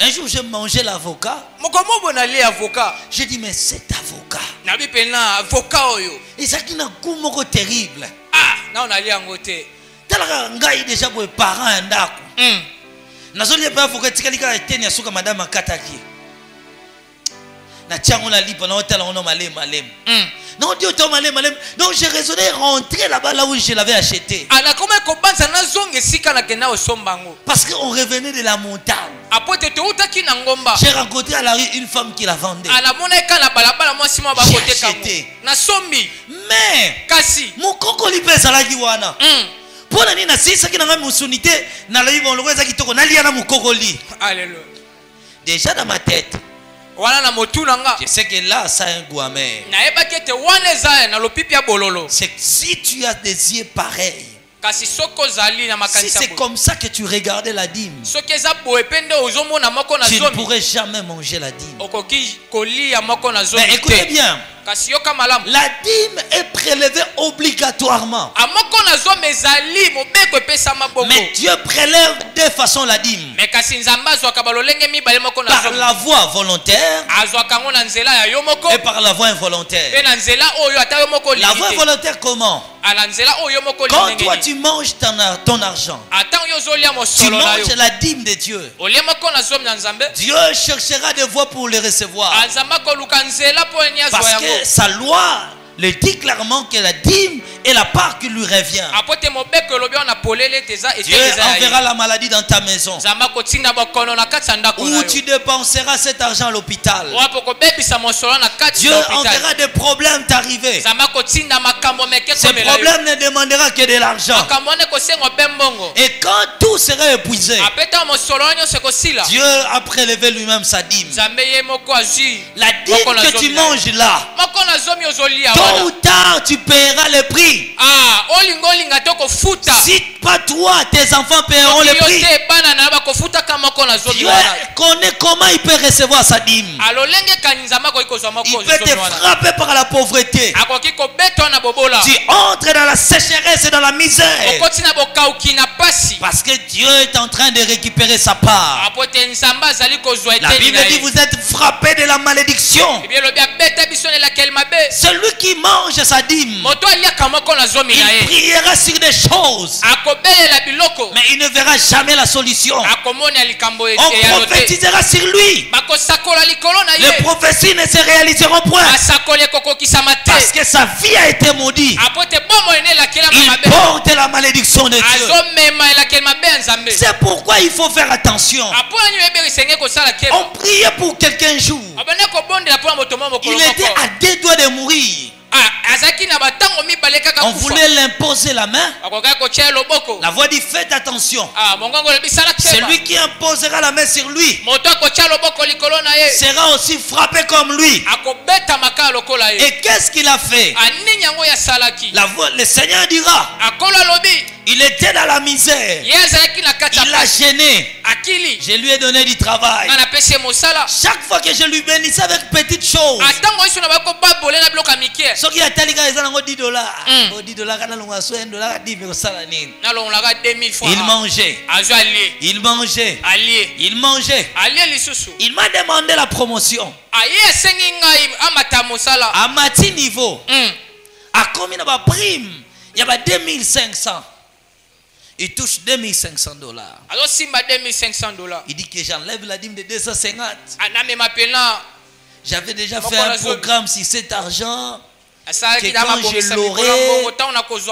Un jour, j'ai mangé l'avocat. J'ai dit, mais cet avocat, il s'agit d'un coup terrible. Ah, non, on a lié en côté. Tel que déjà pour les parents, un d'accord. Nazoli pas avocat, tu as été ni asuka madame Akataki. Na tiango la lipa na hôtel on a malem. Non, Dieu t'a malem. Donc j'ai raisonné rentrer là-bas là où je l'avais acheté. Parce qu'on revenait de la montagne. J'ai rencontré à la rue une femme qui la vendait. J'ai acheté. Mais mon cocoli pèse à la guiwana. Pour l'année na si ça qui n'a pas musunité na la yvon le qui toko na liana mon cocoli. Alléluia. Déjà dans ma tête. Je sais que là, ça a un goût amer. C'est que si tu as des yeux pareils, si c'est comme ça que tu regardais la dîme, tu ne pourrais jamais manger la dîme. Mais écoutez bien, la dîme est prélevée obligatoirement. Mais Dieu prélève de façon la dîme. Par la voie volontaire et par la voie involontaire. La voie volontaire comment? Quand toi tu manges ton argent, tu manges la dîme de Dieu. Dieu cherchera des voies pour les recevoir. Parce que sa loi le dit clairement que la dîme est la part qui lui revient. Dieu enverra la maladie dans ta maison. Où tu dépenseras cet argent à l'hôpital. Dieu enverra des problèmes t'arriver. Ces problèmes ne demanderont que de l'argent. Et quand tout sera épuisé, Dieu a prélevé lui-même sa dîme. La dîme que tu manges là, tôt ou tard tu paieras le prix. Si pas toi, tes enfants paieront le prix. Dieu connaît comment il peut recevoir sa dîme. Il peut te frapper par la pauvreté. Tu entres dans la sécheresse et dans la misère. Parce que Dieu est en train de récupérer sa part. La Bible dit vous êtes frappés de la malédiction. Celui qui mange sa dîme, il priera sur des choses, mais il ne verra jamais la solution. On prophétisera sur lui. Les prophéties ne se réaliseront point. Parce que sa vie a été maudite. Il porte la malédiction de Dieu. C'est pourquoi il faut faire attention. On priait pour quelqu'un un jour. Il était à 2 doigts de mourir. On voulait l'imposer la main. La voix dit faites attention. Celui qui imposera la main sur lui sera aussi frappé comme lui. Et qu'est-ce qu'il a fait? Le Seigneur dira, il était dans la misère. Il l'a gêné. Je lui ai donné du travail. Chaque fois que je lui bénissais avec petites choses, ce qui a été $10, il mangeait. Il mangeait. Il mangeait. Il m'a demandé la promotion. À Mati niveau, à combien de prime? Il y a 2500. Il touche $2500. Il dit que j'enlève la dîme de 250. J'avais déjà fait un programme sur cet argent. Que quand je l'aurai,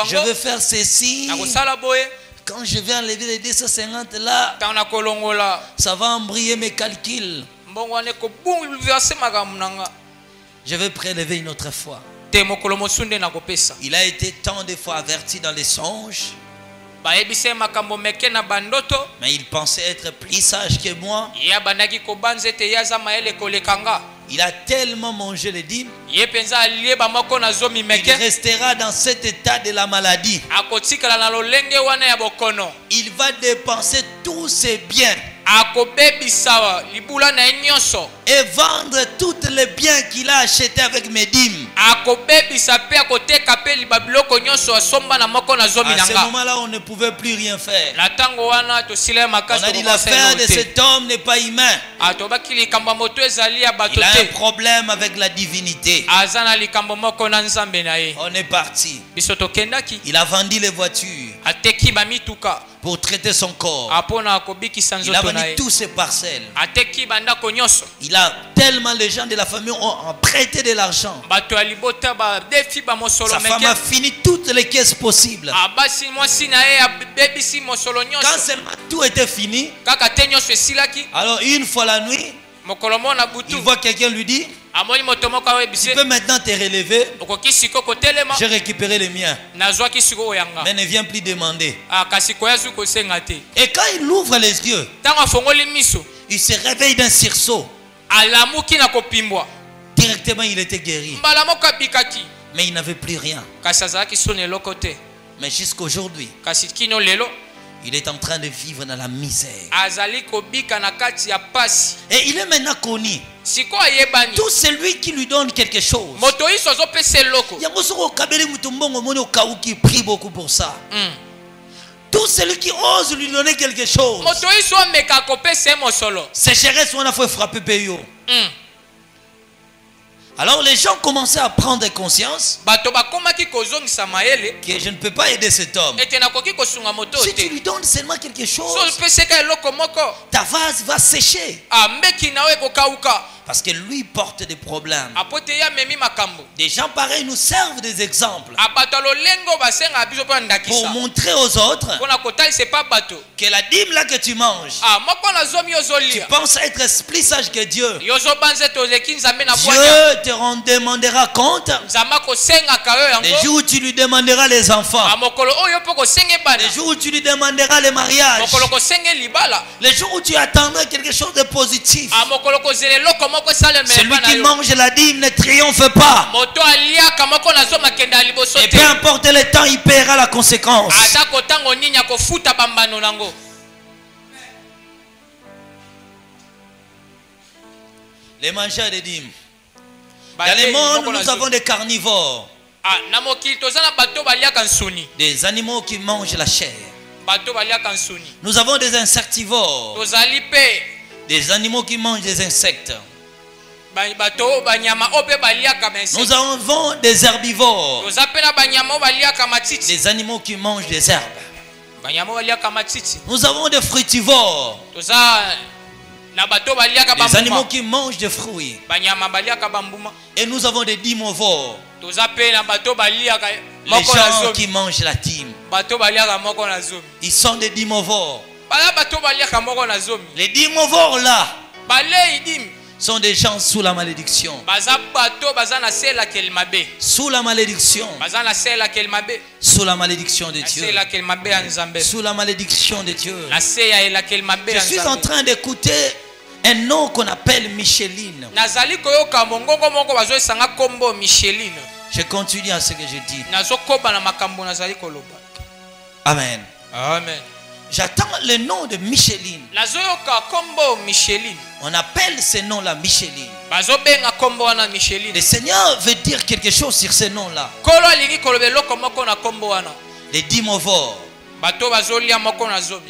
je vais faire ceci. Quand je vais enlever les 250 là, ça va embrayer mes calculs. Je vais prélever une autre fois. Il a été tant de fois averti dans les songes. Mais il pensait être plus sage que moi. Il a tellement mangé les dîmes. Il restera dans cet état de la maladie. Il va dépenser tous ses biens et vendre tous les biens qu'il a achetés avec mes dîmes. À ce moment-là, on ne pouvait plus rien faire. On a dit l'affaire de cet homme n'est pas humain. Il a un problème avec la divinité. On est parti. Il a vendu les voitures pour traiter son corps. Il a vendu tous ses parcelles. Il a tellement, les gens de la famille ont prêté de l'argent. Sa femme a fini toutes les caisses possibles. Quand seulement tout était fini, alors une fois la nuit, il voit quelqu'un lui dit: tu peux maintenant te relever. J'ai récupéré les miens. Mais ne viens plus demander. Et quand il ouvre les yeux, il se réveille d'un sursaut. Directement il était guéri. Mais il n'avait plus rien. Mais jusqu'aujourd'hui, il est en train de vivre dans la misère. Et il est maintenant connu. Tout celui qui lui donne quelque chose. Il prie beaucoup pour ça. Tout celui qui ose lui donner quelque chose. Sécheresse, on a fait frapper Péyo. Alors les gens commençaient à prendre conscience que je ne peux pas aider cet homme. Si tu lui donnes seulement quelque chose, ta vase va sécher. Parce que lui porte des problèmes. Des gens pareils nous servent des exemples pour montrer aux autres que la dîme là que tu manges, tu penses être plus sage que Dieu. Dieu te demandera compte les jours où tu lui demanderas les enfants, les jours où tu lui demanderas les mariages, les jours où tu attendras quelque chose de positif. Celui qui mange la dîme ne triomphe pas. Et peu importe le temps, il paiera la conséquence. Les mangeurs de dîmes. Dans le monde, nous avons des carnivores. Des animaux qui mangent la chair. Nous avons des insectivores. Des animaux qui mangent des insectes. Nous avons des herbivores. Des animaux qui mangent des herbes. Nous avons des fruitivores. Des animaux qui mangent des fruits. Et nous avons des dimorvores. Les gens qui mangent la dîme. Ils sont des dimorvores. Les dimorvores là sont des gens sous la malédiction. Sous la malédiction. Sous la malédiction de Dieu. Sous la malédiction de Dieu. Je suis en train d'écouter un nom qu'on appelle Micheline. Je continue à ce que je dis. Amen. Amen. J'attends le nom de Micheline. On appelle ce nom-là Micheline. Le Seigneur veut dire quelque chose sur ce nom-là. Les dimorvores.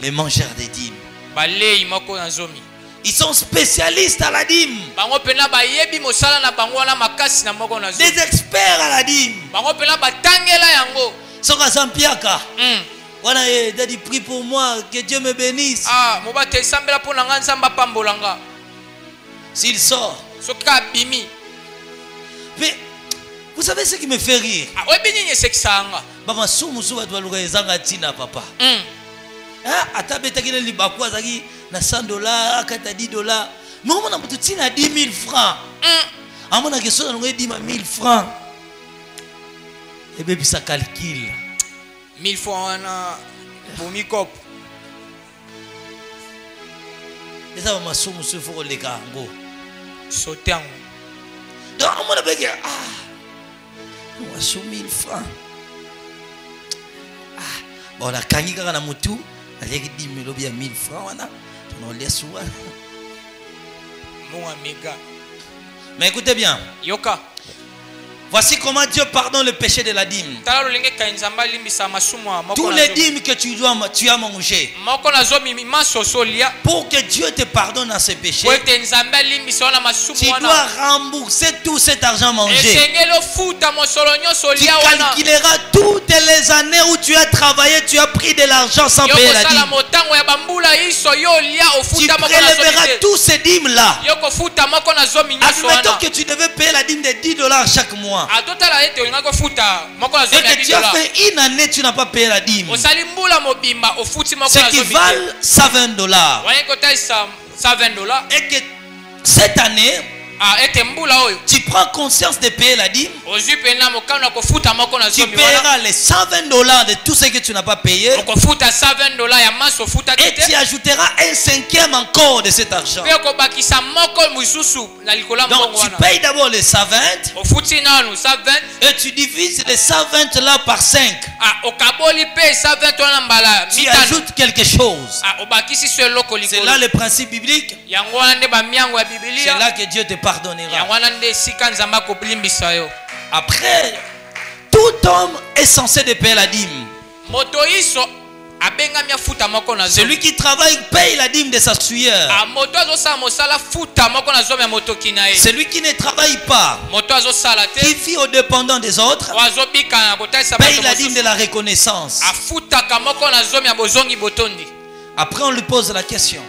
Les mangeurs des dîmes. Ils sont spécialistes à la dîme. Des experts à la dîme. Voilà, Daddy, prie pour moi, que Dieu me bénisse. S'il sort. Mais vous savez ce qui me fait rire? Papa. Na 100 $, kata 10 $. Mais on a tout tina 10 000 francs. On a question on a 10 000 francs. Et bien ça calcule. 1000 francs Bumikop. Les hommes m'assument ce faut les gars. Sauter. Donc on a besoin. On a 1000 francs. Bon la kangi kana mutu, avec 10 000 bien 1000 francs wana. On laisse souvent. Mon amiga. Mais écoutez bien. Yoka. Voici comment Dieu pardonne le péché de la dîme. Tous les dîmes que tu as mangé. Pour que Dieu te pardonne à ces péchés, tu dois rembourser tout cet argent mangé. Tu calculeras toutes les années où tu as travaillé, tu as pris de l'argent sans payer la dîme. Tu prélèveras tous ces dîmes-là. Admettons que tu devais payer la dîme de $10 chaque mois. Et que tu as fait une année, tu n'as pas payé la dîme. Ce qui valent $120. Et que cette année, tu prends conscience de payer la dîme. Tu paieras les $120 de tout ce que tu n'as pas payé. Et tu ajouteras un cinquième encore de cet argent. Donc tu payes d'abord les 120. Et tu divises les 120 là par 5. Tu ajoutes quelque chose. C'est là le principe biblique. C'est là que Dieu te pardonnera. Après, tout homme est censé de payer la dîme. Celui qui travaille paye la dîme de sa sueur. Celui qui ne travaille pas, qui vit au dépendant des autres, paye la dîme de la reconnaissance. Après on lui pose la question.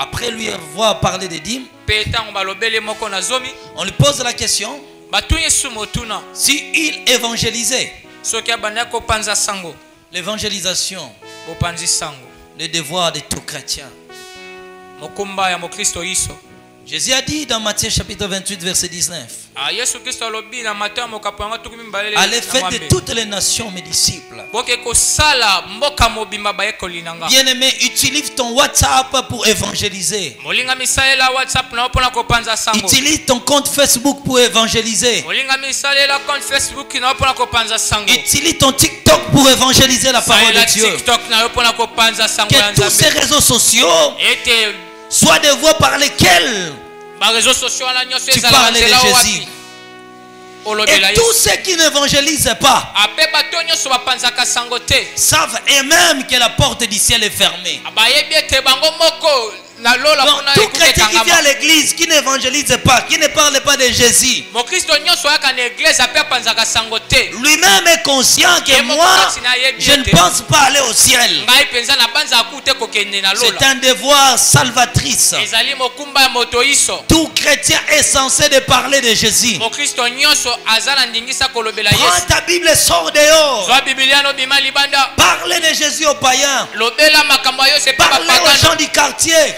Après lui avoir parlé des dîmes, on lui pose la question si il évangélisait. L'évangélisation, le devoir de tout chrétien. Jésus a dit dans Matthieu chapitre 28 verset 19, allez faites de toutes les nations mes disciples. Bien-aimé, utilise ton WhatsApp pour évangéliser. Utilise ton compte Facebook pour évangéliser. Utilise ton TikTok pour évangéliser la parole de Dieu. Que tous ces réseaux sociaux soient des voies par lesquelles tu parles de Jésus. Et tous ceux qui n'évangélisent pas savent eux-mêmes que la porte du ciel est fermée. Donc, tout chrétien qui vient à l'église, qui n'évangélise pas, qui ne parle pas de Jésus, lui-même est conscient que moi, je ne pense pas aller au ciel. C'est un devoir salvatrice. Tout chrétien est censé de parler de Jésus. Prends ta Bible et sors dehors. Parlez de Jésus aux païens. Parlez aux gens du quartier.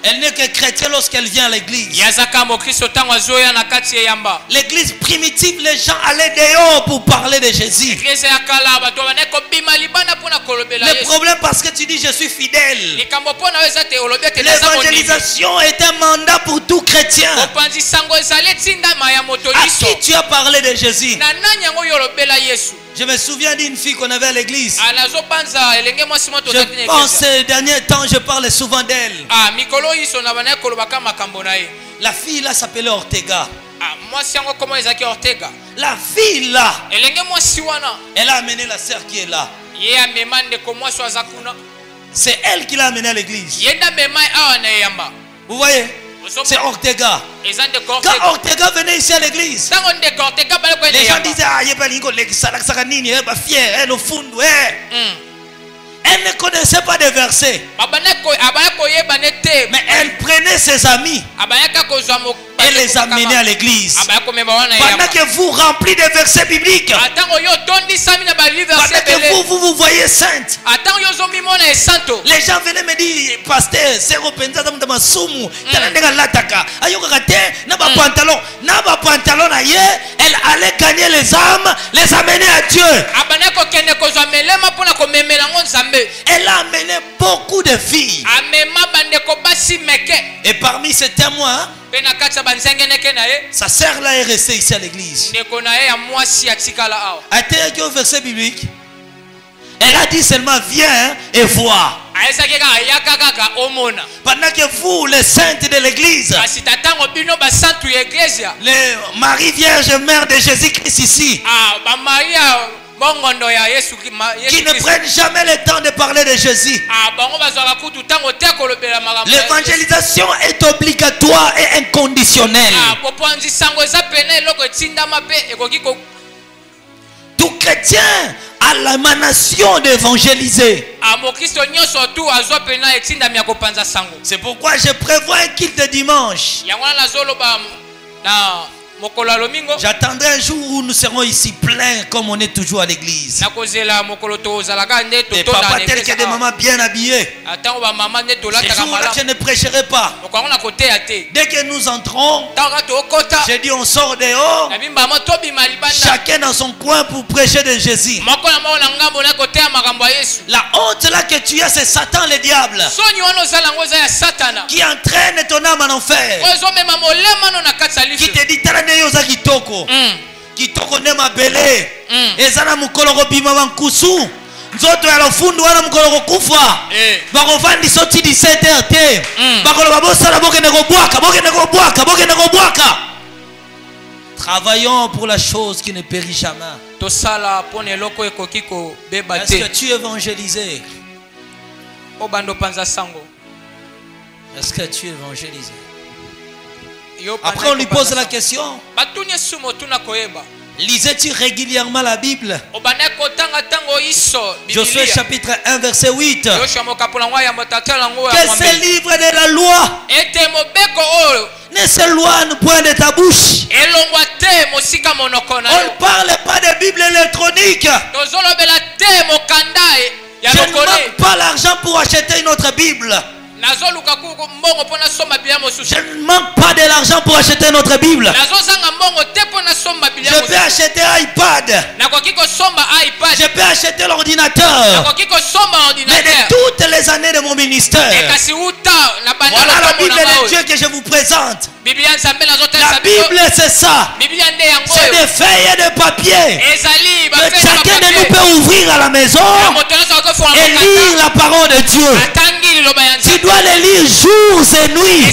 Elle n'est que chrétienne lorsqu'elle vient à l'église. L'église primitive, les gens allaient dehors pour parler de Jésus. Le problème parce que tu dis je suis fidèle. L'évangélisation est un mandat pour tout chrétien. À qui tu as parlé de Jésus? Je me souviens d'une fille qu'on avait à l'église. Je pense ces derniers temps, je parle souvent d'elle. La fille là s'appelait Ortega. La fille là, elle a amené la sœur qui est là. C'est elle qui l'a amené à l'église. Vous voyez? C'est Ortega. Quand Ortega venait ici à l'église, les gens disaient ah, fier, Elle ne connaissait pas de versets. Mais elle prenait ses amis et les amenait à l'église. Pendant que vous remplis de versets bibliques, pendant que vous voyez sainte, les gens venaient me dire, pasteur, c'est repentant dans ma soumou, elle allait gagner les âmes, les amener à Dieu. Elle a amené beaucoup de filles. Et parmi ces témoins, sa sœur là est restée ici à l'église. A été au verset biblique. Elle a dit seulement viens et vois. Pendant que vous, les saintes de l'église, les Marie Vierge Mère de Jésus-Christ ici, qui ne prennent jamais le temps de parler de Jésus. L'évangélisation est obligatoire et inconditionnelle. Tout chrétien a l'émanation d'évangéliser. C'est pourquoi je prévois un culte de dimanche. J'attendrai un jour où nous serons ici pleins comme on est toujours à l'église. Des papas tels que des mamans bien habillés. Ces jours-là, je ne prêcherai pas. Dès que nous entrons, j'ai dit on sort dehors, chacun dans son coin pour prêcher de Jésus. La honte là que tu as, c'est Satan le diable qui entraîne ton âme en enfer, qui te dit kitoko kitoko ne mabele ezana mukolo ko bima bankusu nzoto ya lofundu wana mukolo ko kufa bakovandi soti 17h te bakolo babosala bokene ko bwaka. Travaillons pour la chose qui ne périt jamais. Est-ce que tu es évangélisé? Est-ce que tu es évangélisé? Après on lui pose la question, lisais-tu régulièrement la Bible? Josué chapitre 1 verset 8. Que ce livre de la loi ne s'éloigne point de ta bouche. On ne parle pas de Bible électronique. Je ne manque pas l'argent pour acheter une autre Bible. Je ne manque pas de l'argent pour acheter notre Bible. Je peux acheter un iPad. Je peux acheter l'ordinateur. Mais de toutes les années de mon ministère, voilà la Bible de Dieu que je vous présente. La Bible c'est ça. C'est des feuilles et des papiers que chacun de nous peut ouvrir à la maison et lire la parole de Dieu. Tu dois les lire jours et nuits.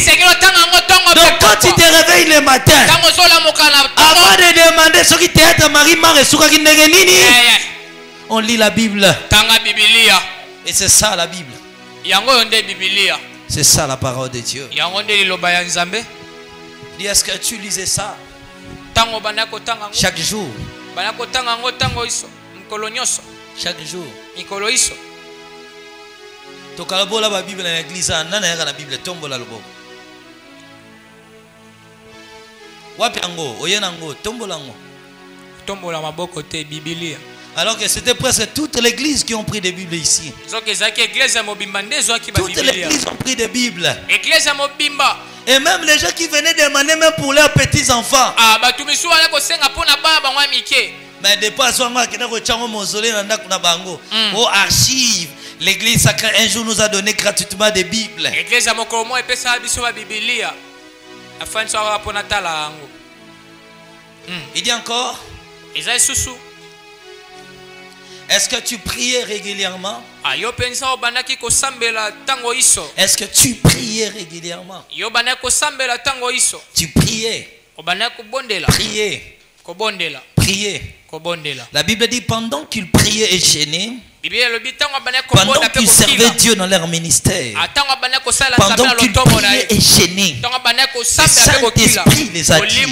Donc quand tu te réveilles le matin, avant de demander ce qui t'est Marie on lit la Bible. Et c'est ça la Bible. C'est ça la parole de Dieu. Dis, est-ce que tu lisais ça chaque jour? Chaque jour. Tokalabola la Bible dans l'église, nana la Bible tombola lobo. Wapiango, oyenango, tombolango. Tombola maboko te Biblia. Alors que c'était presque toute l'église qui ont pris des Bibles ici. Toutes les églises ont pris des Bibles. Et même les gens qui venaient demander même pour leurs petits enfants. Mais des fois, oh archive. L'église sacrée un jour nous a donné gratuitement des Bibles. Il dit encore. Est-ce que tu priais régulièrement? Est-ce que tu priais régulièrement? Tu priais. Prier. Prier. La Bible dit pendant qu'ils priaient et gênaient, pendant qu'ils servaient Dieu dans leur ministère, pendant qu'ils priaient et gênaient, le Saint-Esprit les a dit.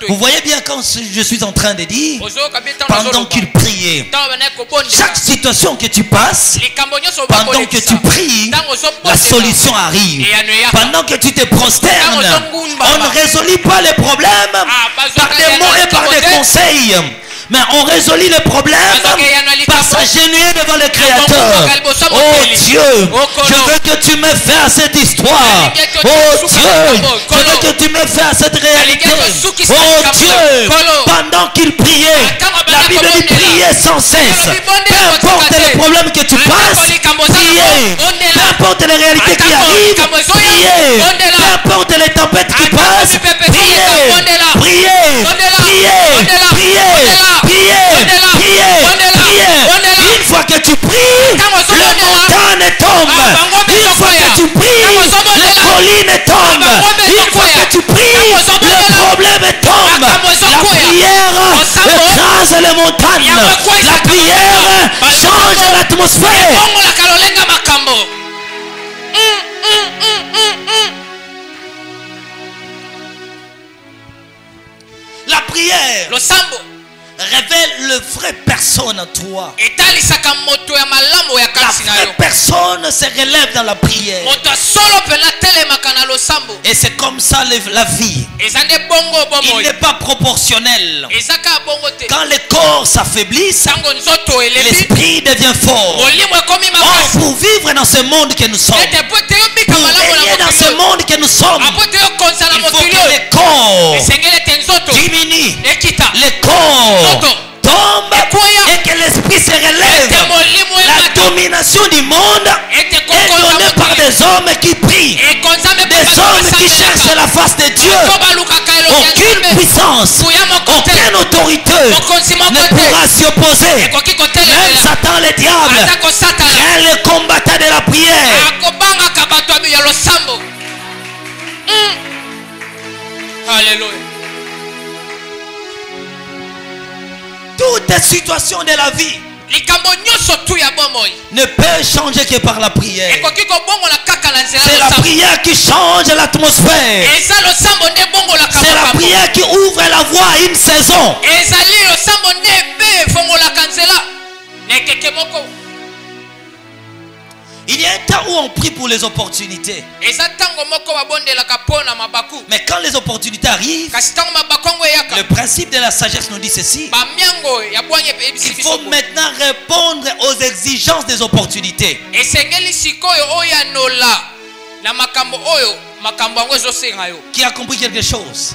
Vous voyez bien quand je suis en train de dire, pendant qu'ils priaient, chaque situation que tu passes, pendant que tu pries, la solution arrive. Pendant que tu te prosternes, on ne résout pas les problèmes par des mots et par des conseils. Mais on résout les problèmes par s'agenouiller devant le Créateur. Oh Dieu, je veux que tu me fasses cette histoire. Oh Dieu, je veux que tu me fasses cette réalité. Oh Dieu, pendant qu'il priait, la Bible dit prier sans cesse. Peu importe les problèmes que tu passes, priez. Peu importe les réalités qui arrivent, priez. Peu importe les tempêtes qui passent, priez. Priez. Priez. Priez. Priez, priez, priez. Une fois que tu pries, le montagne tombe. Une fois que tu pries, les collines tombent. Une fois que tu pries, le problème tombe. La prière écrase les montagnes. La prière change l'atmosphère. La prière révèle le vrai personne en toi. La vraie personne se relève dans la prière. Et c'est comme ça la vie. Il n'est pas proportionnel. Quand le corps s'affaiblit, l'esprit devient fort. Or, pour vivre dans ce monde que nous sommes, pour régner dans ce monde que nous sommes, il faut que le corps diminue, le corps tombe et que l'esprit se relève. La domination du monde est donnée par des hommes qui prient, des hommes qui cherchent la face de Dieu. Aucune puissance, aucune autorité ne pourra s'y opposer. Même Satan le diable est le combattant de la prière. Alléluia. Toute situation de la vie ne peut changer que par la prière. C'est la prière qui change l'atmosphère. C'est la prière qui ouvre la voie à une saison. Il y a un temps où on prie pour les opportunités. Mais quand les opportunités arrivent, le principe de la sagesse nous dit ceci: il faut maintenant répondre aux exigences des opportunités. Qui a compris quelque chose?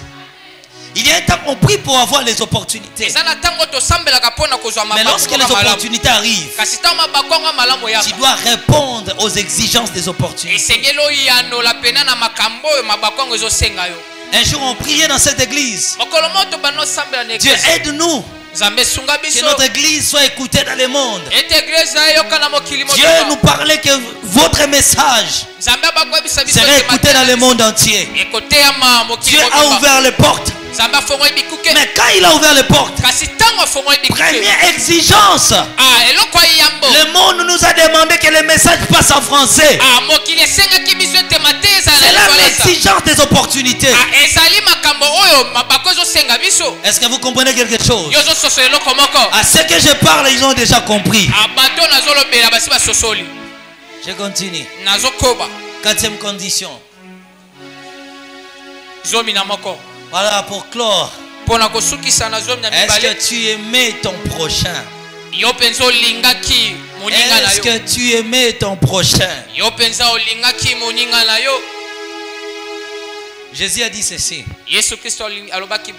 Il y a un temps on prie pour avoir les opportunités. Mais lorsque les opportunités arrivent, tu dois répondre aux exigences des opportunités. Un jour on priait dans cette église: Dieu aide-nous que notre église soit écoutée dans le monde. Dieu nous parlait que votre message serait écouté dans le monde entier. Dieu a ouvert les portes. Mais quand il a ouvert les portes, première exigence, le monde nous a demandé que le message passe en français. C'est là l'exigence des opportunités. Est-ce que vous comprenez quelque chose? À ce que je parle, ils ont déjà compris. Je continue. 4e condition. Voilà, pour clore. Est-ce que tu aimais ton prochain? Est-ce que tu aimais ton prochain? Jésus a dit ceci: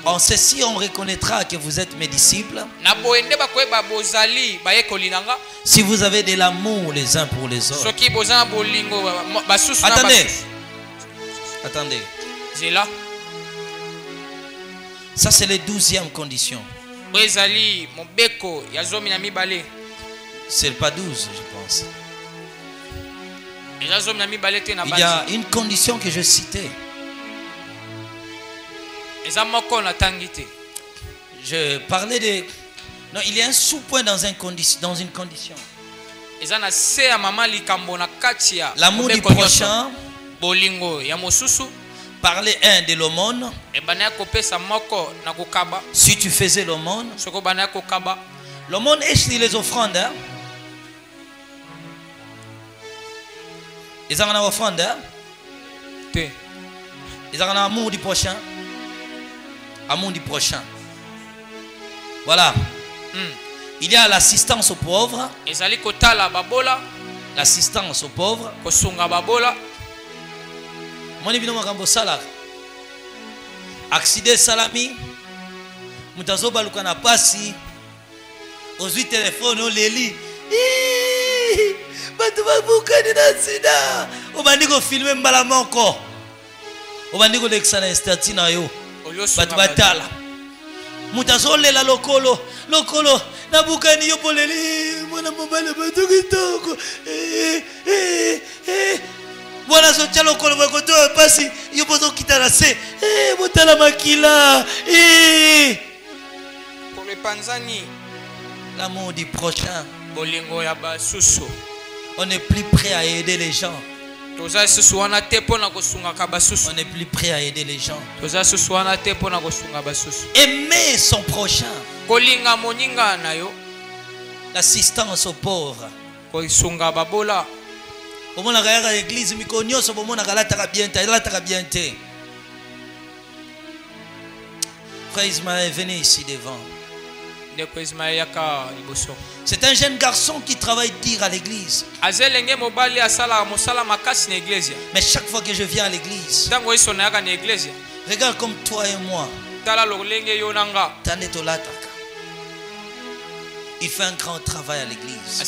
en ceci on reconnaîtra que vous êtes mes disciples si vous avez de l'amour les uns pour les autres. Attendez. Ça c'est la 12e condition. C'est pas 12, je pense. Il y a une condition que je citais. Je parlais Non, il y a un sous-point dans une condition. L'amour du prochain. Parler de l'aumône. Si tu faisais l'aumône. L'aumône est sur les offrandes. Hein? Ils ont une offrande. Hein? Ils ont un amour du prochain. Amour du prochain. Voilà. Il y a l'assistance aux pauvres. L'assistance aux pauvres. Accident salami. Mutazo balukana pasi. Ozu téléphone oleli. Batu babukani na sida. Obandiko filmer mbala moko. Obandiko lexana stati na yo. Batu batala. Mutazo lela lokolo nabukani yo poleli mwana mobile batu kitoko. Voilà ce tchalo kolo koto pasi yo bozo kitala se. Botala makila. Pour les panzani. L'amour du prochain. On n'est plus prêt à aider les gens. On n'est plus prêt à aider les gens. Aimer son prochain. L'assistance aux pauvres. Frère Ismaël, venez ici devant. C'est un jeune garçon qui travaille dire à l'église. Mais chaque fois que je viens à l'église, regarde comme toi et moi. Il fait un grand travail à l'église.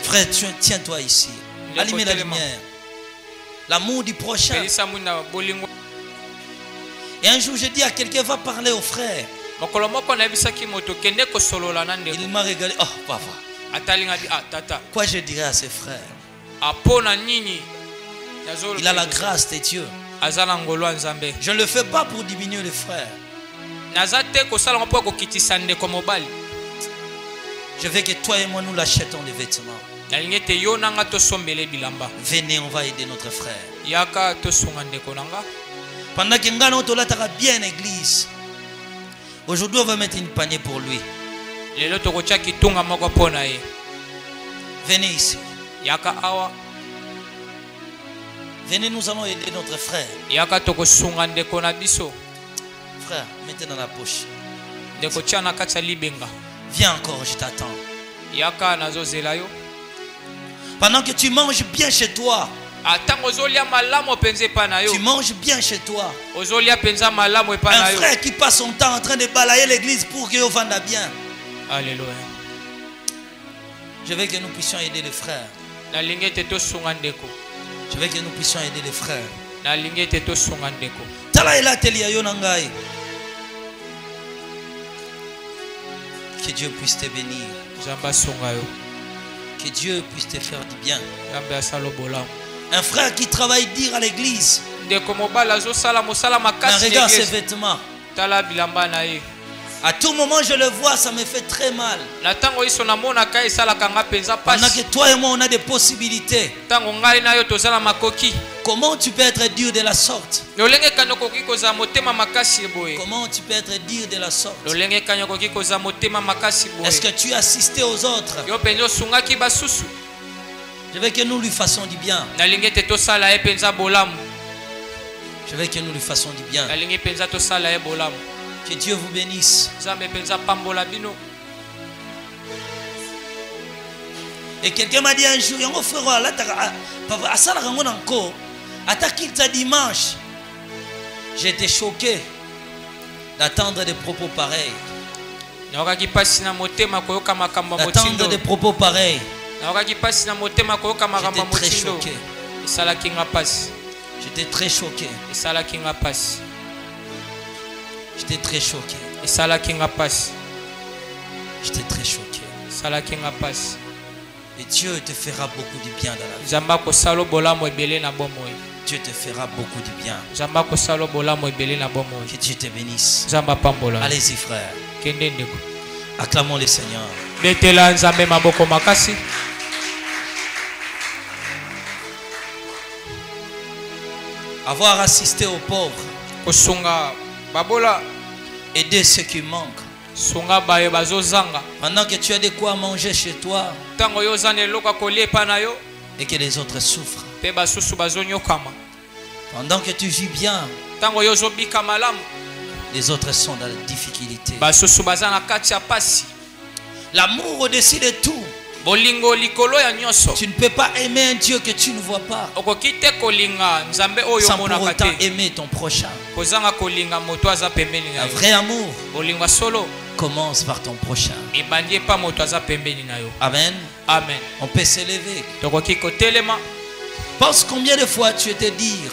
Frère, tiens-toi ici. Allumez la lumière. L'amour du prochain. Et un jour, je dis à quelqu'un, va parler au frère. Il m'a regardé. Oh, papa. Quoi je dirais à ses frères? Il a la grâce de Dieu. Je ne le fais pas pour diminuer les frères. Je veux que toi et moi nous l'achetons les vêtements. Venez, on va aider notre frère. Pendant que nous avons bien l'église. Aujourd'hui, on va mettre une panier pour lui. Venez ici. Venez, nous allons aider notre frère. Frère, mettez dans la poche. Viens encore, je t'attends. Pendant que tu manges bien chez toi. Tu manges bien chez toi. Un frère qui passe son temps en train de balayer l'église pour qu'il vende bien. Alléluia. Je veux que nous puissions aider les frères. Je veux que nous puissions aider les frères. Que Dieu puisse te bénir. Que Dieu puisse te faire du bien. Un frère qui travaille dire à l'église. Regarde ses vêtements. À tout moment je le vois, ça me fait très mal. Pendant que toi et moi on a des possibilités. Comment tu peux être dur de la sorte? Comment tu peux être dur de la sorte? Est-ce que tu as assisté aux autres? Je veux que nous lui fassions du bien. Je veux que nous lui fassions du bien. Que Dieu vous bénisse. Et quelqu'un m'a dit un jour, dimanche. J'étais choqué d'attendre des propos pareils. D'attendre des propos pareils. J'étais très choqué. J'étais très choqué. J'étais très choqué. Et Dieu te fera beaucoup de bien dans la vie. Dieu te fera beaucoup de bien. Que Dieu te bénisse. Allez-y, frère. Acclamons le Seigneur. Avoir assisté aux pauvres. Aider ceux qui manquent. Pendant que tu as de quoi manger chez toi et que les autres souffrent. Pendant que tu vis bien, les autres sont dans la difficulté. L'amour au-dessus de tout. Tu ne peux pas aimer un Dieu que tu ne vois pas sans pour autant aimer ton prochain. Un vrai amour commence par ton prochain. Amen. Amen. On peut s'élever. Pense combien de fois tu étais dire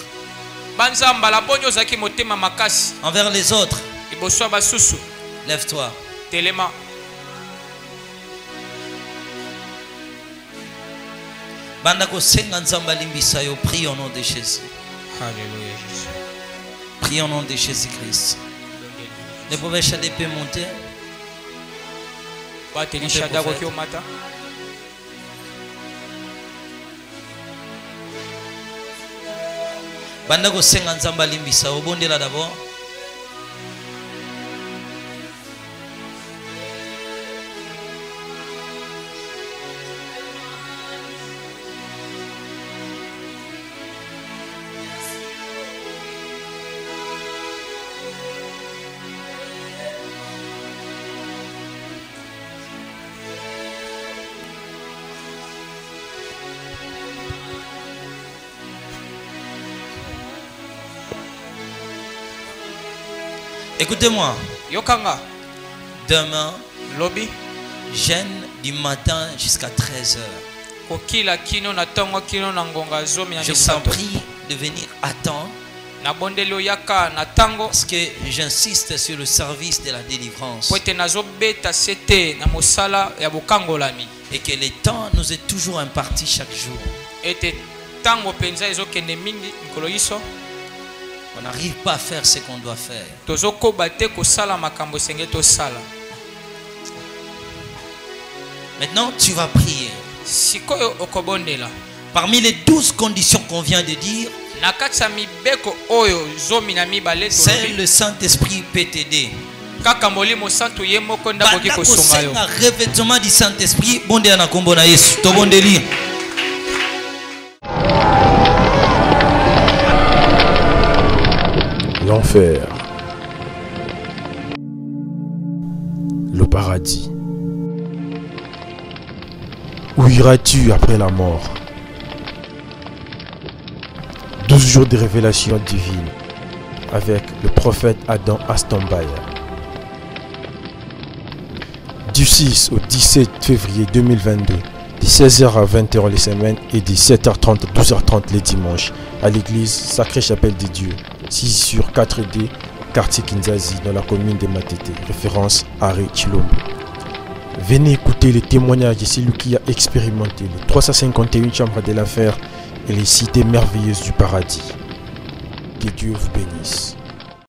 envers les autres. Lève-toi. Prie au nom de Jésus. Alléluia, Jésus. Prie au nom de Jésus-Christ. Ne pouvez pas monter. Banda kosenga nzamba limbisa obondela d'abord. Écoutez-moi. Yokanga. Demain, lobby, jeûne du matin jusqu'à 13h. Je t'en prie de venir à temps. Parce que j'insiste sur le service de la délivrance. Et que le temps nous est toujours imparti chaque jour. On n'arrive pas à faire ce qu'on doit faire. Maintenant, tu vas prier. Parmi les 12 conditions qu'on vient de dire, seul le Saint-Esprit peut t'aider. Revêtement du Saint-Esprit, l'enfer, le paradis. Où iras-tu après la mort? 12 jours de révélation divine avec le prophète Adam Astombaye. Du 6 au 17 février 2022, de 16h à 20h les semaines et de 7h30 à 12h30 les dimanches à l'église Sacrée Chapelle des Dieux, 6 sur 4D, quartier Kinzazi, dans la commune de Matete, référence Harry Chilombo. Venez écouter les témoignages de celui qui a expérimenté les 351 chambres de l'enfer et les cités merveilleuses du paradis. Que Dieu vous bénisse.